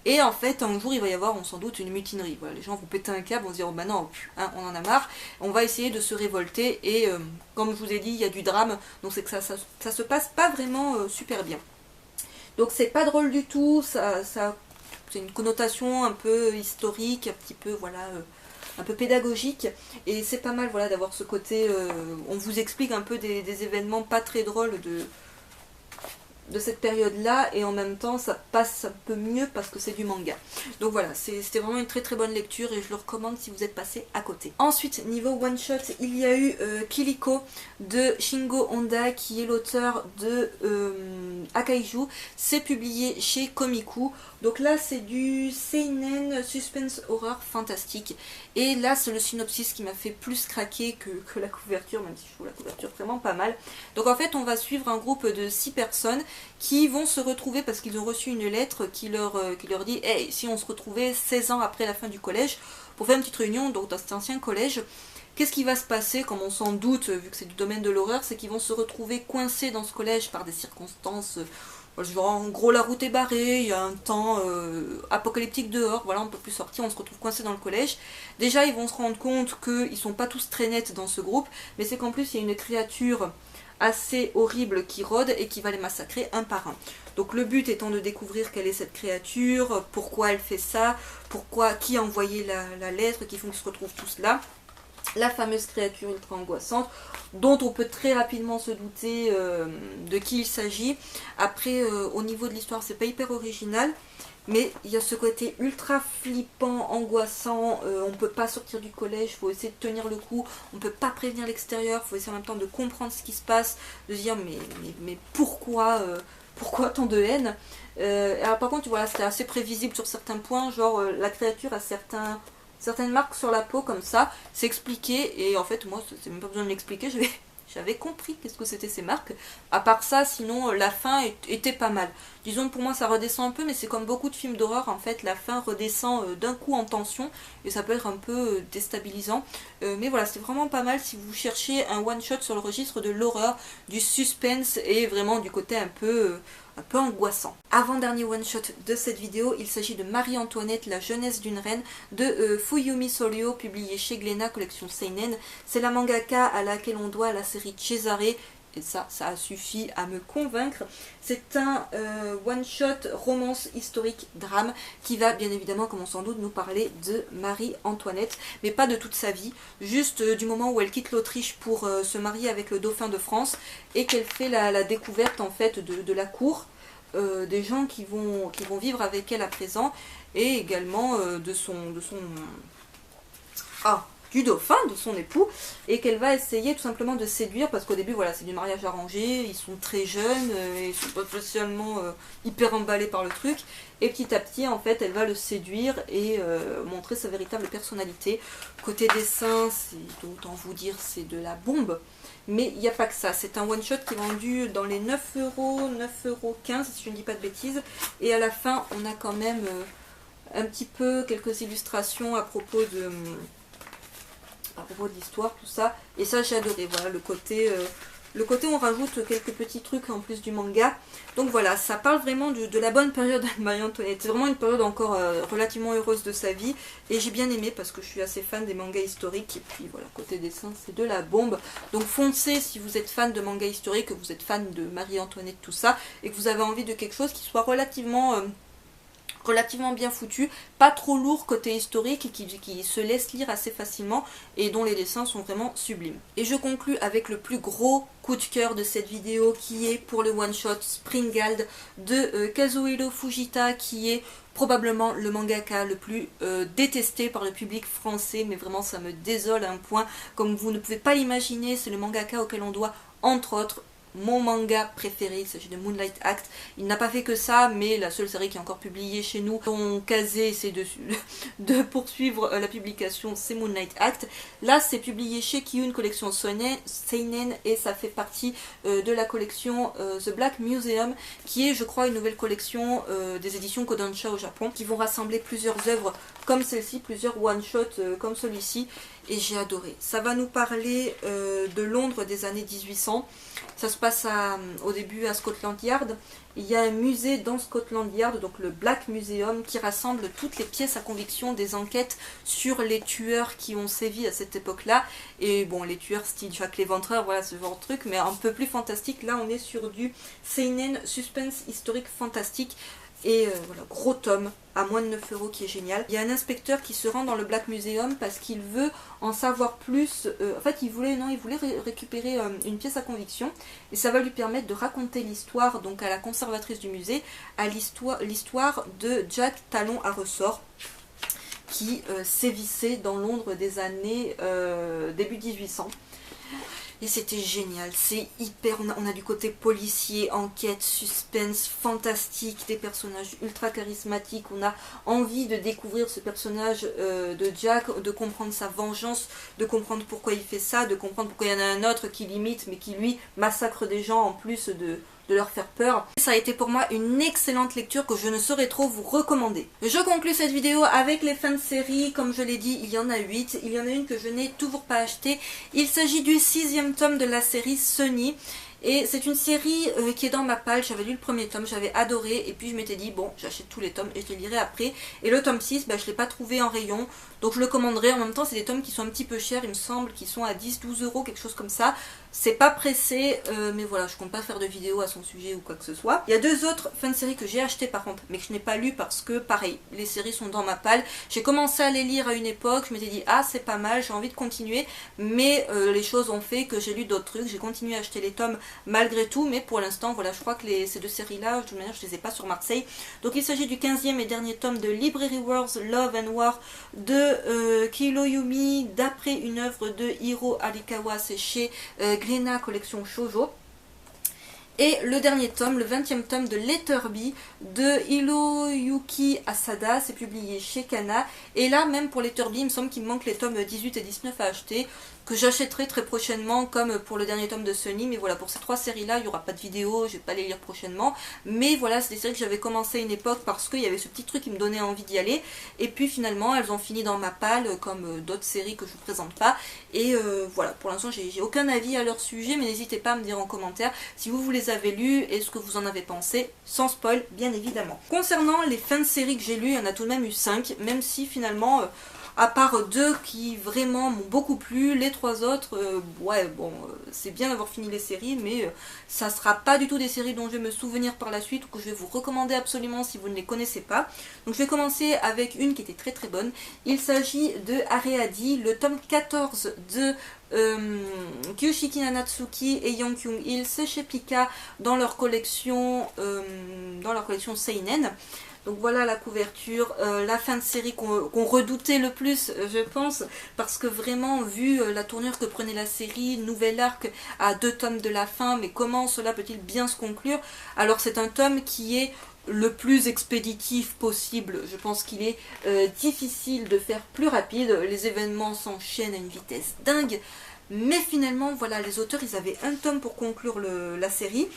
Et en fait, un jour, il va y avoir, on s'en doute, une mutinerie. Voilà, les gens vont péter un câble, vont se dire, oh bah non, hein, on en a marre. On va essayer de se révolter, et comme je vous ai dit, il y a du drame, donc c'est que ça se passe pas vraiment super bien. Donc c'est pas drôle du tout, c'est une connotation un peu historique, un petit peu, voilà, un peu pédagogique. Et c'est pas mal, voilà, d'avoir ce côté, on vous explique un peu des événements pas très drôles de cette période-là, et en même temps ça passe un peu mieux parce que c'est du manga. Donc voilà, c'était vraiment une très très bonne lecture et je le recommande si vous êtes passé à côté. Ensuite, niveau one shot, il y a eu Kiliko de Shingo Honda, qui est l'auteur de Akaiju. C'est publié chez Komiku. Donc là c'est du seinen suspense horreur fantastique, et là c'est le synopsis qui m'a fait plus craquer que la couverture, même si je trouve la couverture vraiment pas mal. Donc en fait on va suivre un groupe de 6 personnes qui vont se retrouver parce qu'ils ont reçu une lettre qui leur dit hey, si on se retrouvait 16 ans après la fin du collège pour faire une petite réunion donc dans cet ancien collège. Qu'est-ce qui va se passer, comme on s'en doute, vu que c'est du domaine de l'horreur, c'est qu'ils vont se retrouver coincés dans ce collège par des circonstances, genre en gros la route est barrée, il y a un temps apocalyptique dehors, voilà, on ne peut plus sortir, on se retrouve coincé dans le collège. Déjà ils vont se rendre compte qu'ils ne sont pas tous très nets dans ce groupe, mais c'est qu'en plus il y a une créature assez horrible qui rôde et qui va les massacrer un par un. Donc le but étant de découvrir quelle est cette créature, pourquoi elle fait ça, qui a envoyé la lettre, qui font qu'ils se retrouvent tous là. La fameuse créature ultra angoissante, dont on peut très rapidement se douter de qui il s'agit. Après, au niveau de l'histoire, c'est pas hyper original, mais il y a ce côté ultra flippant, angoissant. On peut pas sortir du collège, il faut essayer de tenir le coup, on peut pas prévenir l'extérieur, il faut essayer en même temps de comprendre ce qui se passe, de se dire mais pourquoi tant de haine. Alors par contre, voilà, c'était assez prévisible sur certains points, genre la créature a certaines marques sur la peau comme ça, c'est expliqué, et en fait moi c'est même pas besoin de l'expliquer, j'avais compris qu'est-ce que c'était ces marques. À part ça, sinon la fin était pas mal. Disons pour moi ça redescend un peu, mais c'est comme beaucoup de films d'horreur, en fait la fin redescend d'un coup en tension, et ça peut être un peu déstabilisant. Mais voilà, c'est vraiment pas mal si vous cherchez un one shot sur le registre de l'horreur, du suspense et vraiment du côté un peu angoissant. Avant-dernier one-shot de cette vidéo, il s'agit de Marie-Antoinette, la jeunesse d'une reine, de Fuyumi Soryo, publié chez Glénat, collection Seinen. C'est la mangaka à laquelle on doit la série Cesare, et ça a suffi à me convaincre. C'est un one-shot romance historique drame qui va bien évidemment, comme on s'en doute, nous parler de Marie-Antoinette, mais pas de toute sa vie, juste du moment où elle quitte l'Autriche pour se marier avec le dauphin de France, et qu'elle fait la découverte en fait de la cour, des gens qui vont vivre avec elle à présent, et également du dauphin, de son époux, et qu'elle va essayer tout simplement de séduire, parce qu'au début voilà, c'est du mariage arrangé, ils sont très jeunes, ils sont pas spécialement hyper emballés par le truc, et petit à petit en fait elle va le séduire et montrer sa véritable personnalité. Côté dessin, c'est autant vous dire c'est de la bombe, mais il n'y a pas que ça, c'est un one shot qui est vendu dans les 9€, 9,15€ si je ne dis pas de bêtises, et à la fin on a quand même un petit peu quelques illustrations à propos de l'histoire, tout ça, et ça j'ai adoré, voilà le côté Le côté où on rajoute quelques petits trucs en plus du manga. Donc voilà, ça parle vraiment de la bonne période de Marie-Antoinette. C'est vraiment une période encore relativement heureuse de sa vie. Et j'ai bien aimé parce que je suis assez fan des mangas historiques. Et puis voilà, côté dessin, c'est de la bombe. Donc foncez si vous êtes fan de mangas historiques, que vous êtes fan de Marie-Antoinette, tout ça. Et que vous avez envie de quelque chose qui soit relativement bien foutu, pas trop lourd côté historique et qui se laisse lire assez facilement et dont les dessins sont vraiment sublimes. Et je conclus avec le plus gros coup de cœur de cette vidéo qui est pour le one shot Springald de Kazuhiro Fujita, qui est probablement le mangaka le plus détesté par le public français, mais vraiment ça me désole à un point comme vous ne pouvez pas l'imaginer. C'est le mangaka auquel on doit entre autres mon manga préféré, il s'agit de Moonlight Act. Il n'a pas fait que ça, mais la seule série qui est encore publiée chez nous, dont Kazé essaie de poursuivre la publication, c'est Moonlight Act. Là, c'est publié chez Kiyun, collection Seinen, et ça fait partie de la collection The Black Museum, qui est, je crois, une nouvelle collection des éditions Kodansha au Japon, qui vont rassembler plusieurs œuvres comme celle-ci, plusieurs one-shots comme celui-ci, et j'ai adoré. Ça va nous parler de Londres des années 1800. Ça se passe au début à Scotland Yard. Il y a un musée dans Scotland Yard, donc le Black Museum, qui rassemble toutes les pièces à conviction des enquêtes sur les tueurs qui ont sévi à cette époque-là. Et bon, les tueurs style Jack l'Éventreur, voilà ce genre de truc, mais un peu plus fantastique. Là, on est sur du seinen suspense historique fantastique. Et voilà, gros tome à moins de 9 € qui est génial. Il y a un inspecteur qui se rend dans le Black Museum parce qu'il veut en savoir plus. En fait, il voulait récupérer une pièce à conviction et ça va lui permettre de raconter l'histoire donc à la conservatrice du musée, à l'histoire de Jack Talon à ressort qui sévissait dans Londres des années début 1800. Et c'était génial, c'est hyper, on a du côté policier, enquête, suspense, fantastique, des personnages ultra charismatiques, on a envie de découvrir ce personnage de Jack, de comprendre sa vengeance, de comprendre pourquoi il fait ça, de comprendre pourquoi il y en a un autre qui l'imite mais qui lui massacre des gens en plus de leur faire peur. Ça a été pour moi une excellente lecture que je ne saurais trop vous recommander. Je conclus cette vidéo avec les fins de série. Comme je l'ai dit, il y en a 8. Il y en a une que je n'ai toujours pas achetée. Il s'agit du 6e tome de la série Sunny. Et c'est une série qui est dans ma palle. J'avais lu le premier tome, j'avais adoré. Et puis je m'étais dit, bon, j'achète tous les tomes et je les lirai après. Et le tome 6, je ne l'ai pas trouvé en rayon. Donc je le commanderai. En même temps, c'est des tomes qui sont un petit peu chers, il me semble, qui sont à 10-12 €, quelque chose comme ça. C'est pas pressé, mais voilà, je compte pas faire de vidéo à son sujet ou quoi que ce soit. Il y a 2 autres fins de série que j'ai achetées par contre, mais que je n'ai pas lues parce que, pareil, les séries sont dans ma palle. J'ai commencé à les lire à une époque, je m'étais dit, ah c'est pas mal, j'ai envie de continuer, mais les choses ont fait que j'ai lu d'autres trucs. J'ai continué à acheter les tomes malgré tout, mais pour l'instant, voilà, je crois que ces 2 séries-là, de toute manière, je les ai pas sur Marseille. Donc il s'agit du 15e et dernier tome de Library Wars Love and War de Kiloyumi, d'après une œuvre de Hiro Arikawa, c'est chez Glénat, collection Shoujo. Et le dernier tome, le 20e tome de Letterby de Hiroyuki Asada, c'est publié chez Kana. Et là, même pour Letterby, il me semble qu'il me manque les tomes 18 et 19 à acheter, que j'achèterai très prochainement, comme pour le dernier tome de Sunny. Mais voilà, pour ces 3 séries-là, il n'y aura pas de vidéo, je vais pas les lire prochainement. Mais voilà, c'est des séries que j'avais commencé à une époque parce qu'il y avait ce petit truc qui me donnait envie d'y aller. Et puis finalement, elles ont fini dans ma palle, comme d'autres séries que je vous présente pas. Et voilà, pour l'instant, j'ai aucun avis à leur sujet, mais n'hésitez pas à me dire en commentaire si vous les avez lus et ce que vous en avez pensé, sans spoil, bien évidemment. Concernant les fins de série que j'ai lues, il y en a tout de même eu 5, même si finalement... à part 2 qui vraiment m'ont beaucoup plu, les 3 autres, ouais bon, c'est bien d'avoir fini les séries, mais ça sera pas du tout des séries dont je vais me souvenir par la suite ou que je vais vous recommander absolument si vous ne les connaissez pas. Donc je vais commencer avec une qui était très très bonne. Il s'agit de Areadi, le tome 14 de Kyoshiki Nanatsuki et Yang Kyung-il, c'est chez Pika dans leur collection Seinen. Donc voilà la couverture, la fin de série qu'on redoutait le plus, je pense, parce que vraiment, vu la tournure que prenait la série, nouvel arc à 2 tomes de la fin, mais comment cela peut-il bien se conclure? Alors c'est un tome qui est le plus expéditif possible. Je pense qu'il est difficile de faire plus rapide, les événements s'enchaînent à une vitesse dingue, mais finalement, voilà, les auteurs, ils avaient un tome pour conclure la série.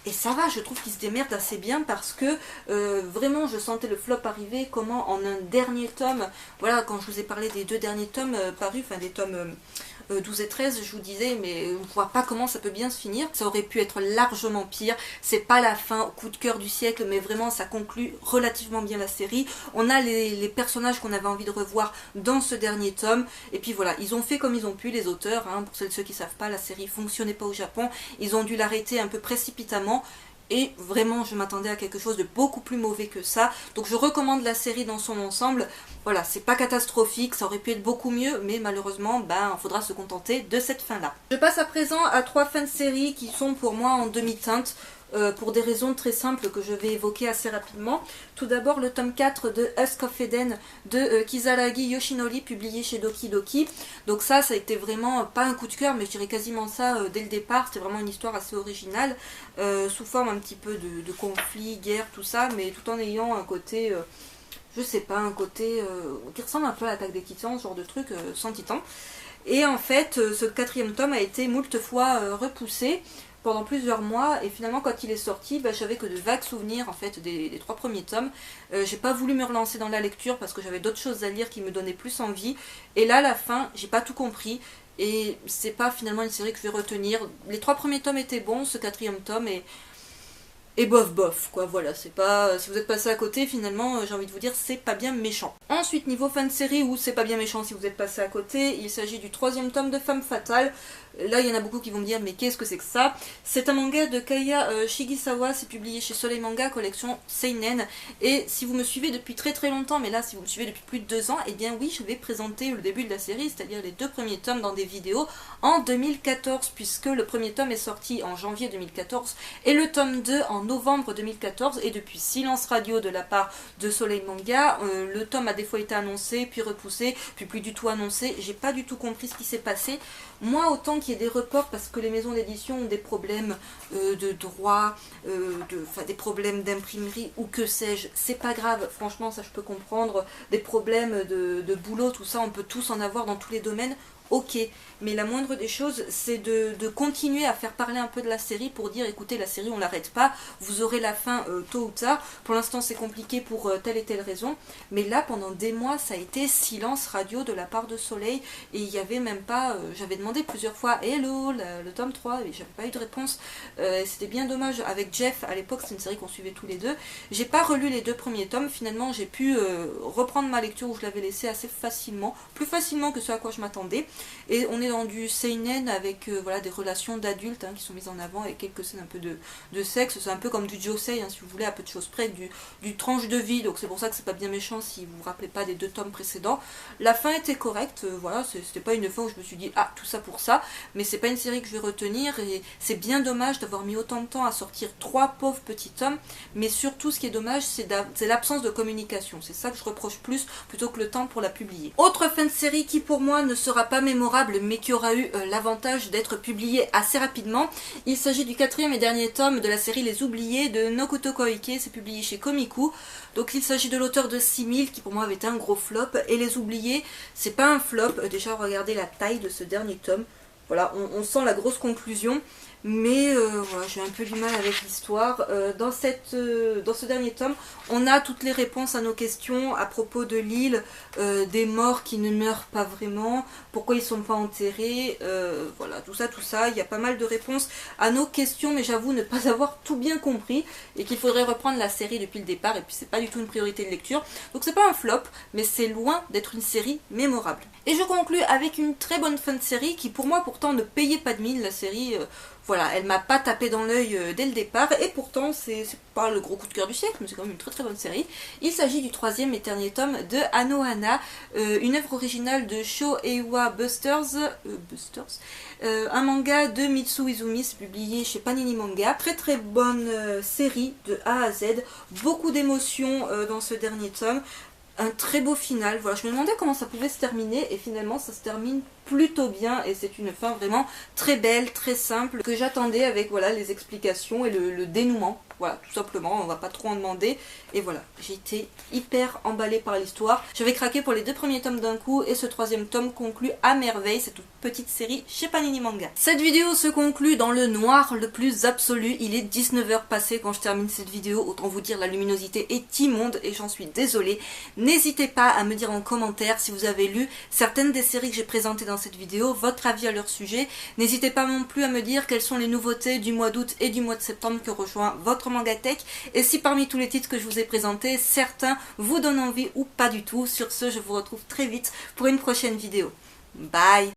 Et ça va, je trouve qu'ils se démerdent assez bien parce que vraiment je sentais le flop arriver, comment en un dernier tome, voilà, quand je vous ai parlé des 2 derniers tomes parus, enfin des tomes 12 et 13, je vous disais, mais on voit pas comment ça peut bien se finir. Ça aurait pu être largement pire. C'est pas la fin au coup de cœur du siècle, mais vraiment ça conclut relativement bien la série. On a les personnages qu'on avait envie de revoir dans ce dernier tome. Et puis voilà, ils ont fait comme ils ont pu, les auteurs. Hein. Pour ceux qui savent pas, la série fonctionnait pas au Japon. Ils ont dû l'arrêter un peu précipitamment. Et vraiment, je m'attendais à quelque chose de beaucoup plus mauvais que ça. Donc je recommande la série dans son ensemble. Voilà, c'est pas catastrophique, ça aurait pu être beaucoup mieux, mais malheureusement, ben, il faudra se contenter de cette fin-là. Je passe à présent à 3 fins de série qui sont pour moi en demi-teinte. Pour des raisons très simples que je vais évoquer assez rapidement. Tout d'abord le tome 4 de Husk of Eden de Kizaragi Yoshinori, publié chez Doki Doki. Donc ça a été vraiment pas un coup de cœur, mais je dirais quasiment ça dès le départ. C'était vraiment une histoire assez originale, sous forme un petit peu de conflit, guerre, tout ça, mais tout en ayant un côté, je sais pas, un côté qui ressemble un peu à l'Attaque des Titans, ce genre de truc sans titans. Et en fait, ce 4e tome a été moult fois repoussé pendant plusieurs mois, et finalement quand il est sorti, j'avais que de vagues souvenirs en fait des 3 premiers tomes. J'ai pas voulu me relancer dans la lecture parce que j'avais d'autres choses à lire qui me donnaient plus envie, et là à la fin j'ai pas tout compris, et c'est pas finalement une série que je vais retenir. Les 3 premiers tomes étaient bons, ce 4e tome et bof bof quoi, voilà, c'est pas, si vous êtes passé à côté, finalement j'ai envie de vous dire, c'est pas bien méchant. Ensuite, niveau fin de série, où c'est pas bien méchant si vous êtes passé à côté, il s'agit du 3e tome de Femme Fatale. Là, il y en a beaucoup qui vont me dire, mais qu'est-ce que c'est que ça? C'est un manga de Kaya Shigisawa, c'est publié chez Soleil Manga, collection Seinen. Et si vous me suivez depuis très très longtemps, mais là, si vous me suivez depuis plus de 2 ans, eh bien oui, je vais présenter le début de la série, c'est-à-dire les 2 premiers tomes dans des vidéos en 2014, puisque le premier tome est sorti en janvier 2014, et le tome 2 en novembre 2014, et depuis silence radio de la part de Soleil Manga, le tome a des fois été annoncé, puis repoussé, puis plus du tout annoncé. J'ai pas du tout compris ce qui s'est passé. Moi, autant qu'il y ait des reports parce que les maisons d'édition ont des problèmes de droit, des problèmes d'imprimerie ou que sais-je, c'est pas grave, franchement ça je peux comprendre, des problèmes de boulot, tout ça, on peut tous en avoir dans tous les domaines. Ok, mais la moindre des choses, c'est de continuer à faire parler un peu de la série pour dire, écoutez, la série, on l'arrête pas, vous aurez la fin tôt ou tard. Pour l'instant, c'est compliqué pour telle et telle raison, mais là, pendant des mois, ça a été silence radio de la part de Soleil, et il y avait même pas, j'avais demandé plusieurs fois, hello, le tome 3, et j'avais pas eu de réponse. C'était bien dommage. Avec Jeff, à l'époque, c'est une série qu'on suivait tous les deux. J'ai pas relu les 2 premiers tomes, finalement, j'ai pu reprendre ma lecture où je l'avais laissée assez facilement, plus facilement que ce à quoi je m'attendais. Et on est dans du seinen avec voilà, des relations d'adultes qui sont mises en avant, et quelques scènes un peu de sexe. C'est un peu comme du josei, si vous voulez, à peu de choses près, du tranche de vie. Donc c'est pour ça que c'est pas bien méchant si vous vous rappelez pas des 2 tomes précédents. La fin était correcte, voilà, c'était pas une fin où je me suis dit ah tout ça pour ça, mais c'est pas une série que je vais retenir, et c'est bien dommage d'avoir mis autant de temps à sortir 3 pauvres petits tomes. Mais surtout ce qui est dommage, c'est l'absence de communication. C'est ça que je reproche plus, plutôt que le temps pour la publier. Autre fin de série qui pour moi ne sera pas mémorable, mais qui aura eu l'avantage d'être publié assez rapidement. Il s'agit du 4e et dernier tome de la série Les Oubliés de Nokuto Koike, c'est publié chez Komiku. Donc il s'agit de l'auteur de 6000 qui pour moi avait été un gros flop, et Les Oubliés, c'est pas un flop. Déjà regardez la taille de ce dernier tome, voilà, on sent la grosse conclusion. Mais voilà, j'ai un peu du mal avec l'histoire. Dans ce dernier tome, on a toutes les réponses à nos questions à propos de l'île, des morts qui ne meurent pas vraiment, pourquoi ils ne sont pas enterrés, voilà, tout ça. Il y a pas mal de réponses à nos questions, mais j'avoue ne pas avoir tout bien compris, et qu'il faudrait reprendre la série depuis le départ, et puis c'est pas du tout une priorité de lecture. Donc c'est pas un flop, mais c'est loin d'être une série mémorable. Et je conclus avec une très bonne fin de série, qui pour moi pourtant ne payait pas de mine. La série... voilà, elle m'a pas tapé dans l'œil dès le départ, et pourtant c'est pas le gros coup de cœur du siècle, mais c'est quand même une très très bonne série. Il s'agit du 3e et dernier tome de Anohana, une œuvre originale de Shoeiwa Busters, un manga de Mitsu Izumi, c'est publié chez Panini Manga. Très très bonne série de A à Z, beaucoup d'émotions dans ce dernier tome. Un très beau final, voilà, je me demandais comment ça pouvait se terminer, et finalement ça se termine plutôt bien, et c'est une fin vraiment très belle, très simple, que j'attendais avec voilà les explications et le dénouement. Voilà, tout simplement, on va pas trop en demander. Et voilà, j'ai été hyper emballée par l'histoire. J'avais craqué pour les 2 premiers tomes d'un coup, et ce 3e tome conclut à merveille cette toute petite série chez Panini Manga. Cette vidéo se conclut dans le noir le plus absolu. Il est 19h passé quand je termine cette vidéo. Autant vous dire, la luminosité est immonde et j'en suis désolée. N'hésitez pas à me dire en commentaire si vous avez lu certaines des séries que j'ai présentées dans cette vidéo, votre avis à leur sujet. N'hésitez pas non plus à me dire quelles sont les nouveautés du mois d'août et du mois de septembre que rejoint votre Mangatech. Et si parmi tous les titres que je vous ai présentés, certains vous donnent envie ou pas du tout. Sur ce, je vous retrouve très vite pour une prochaine vidéo. Bye!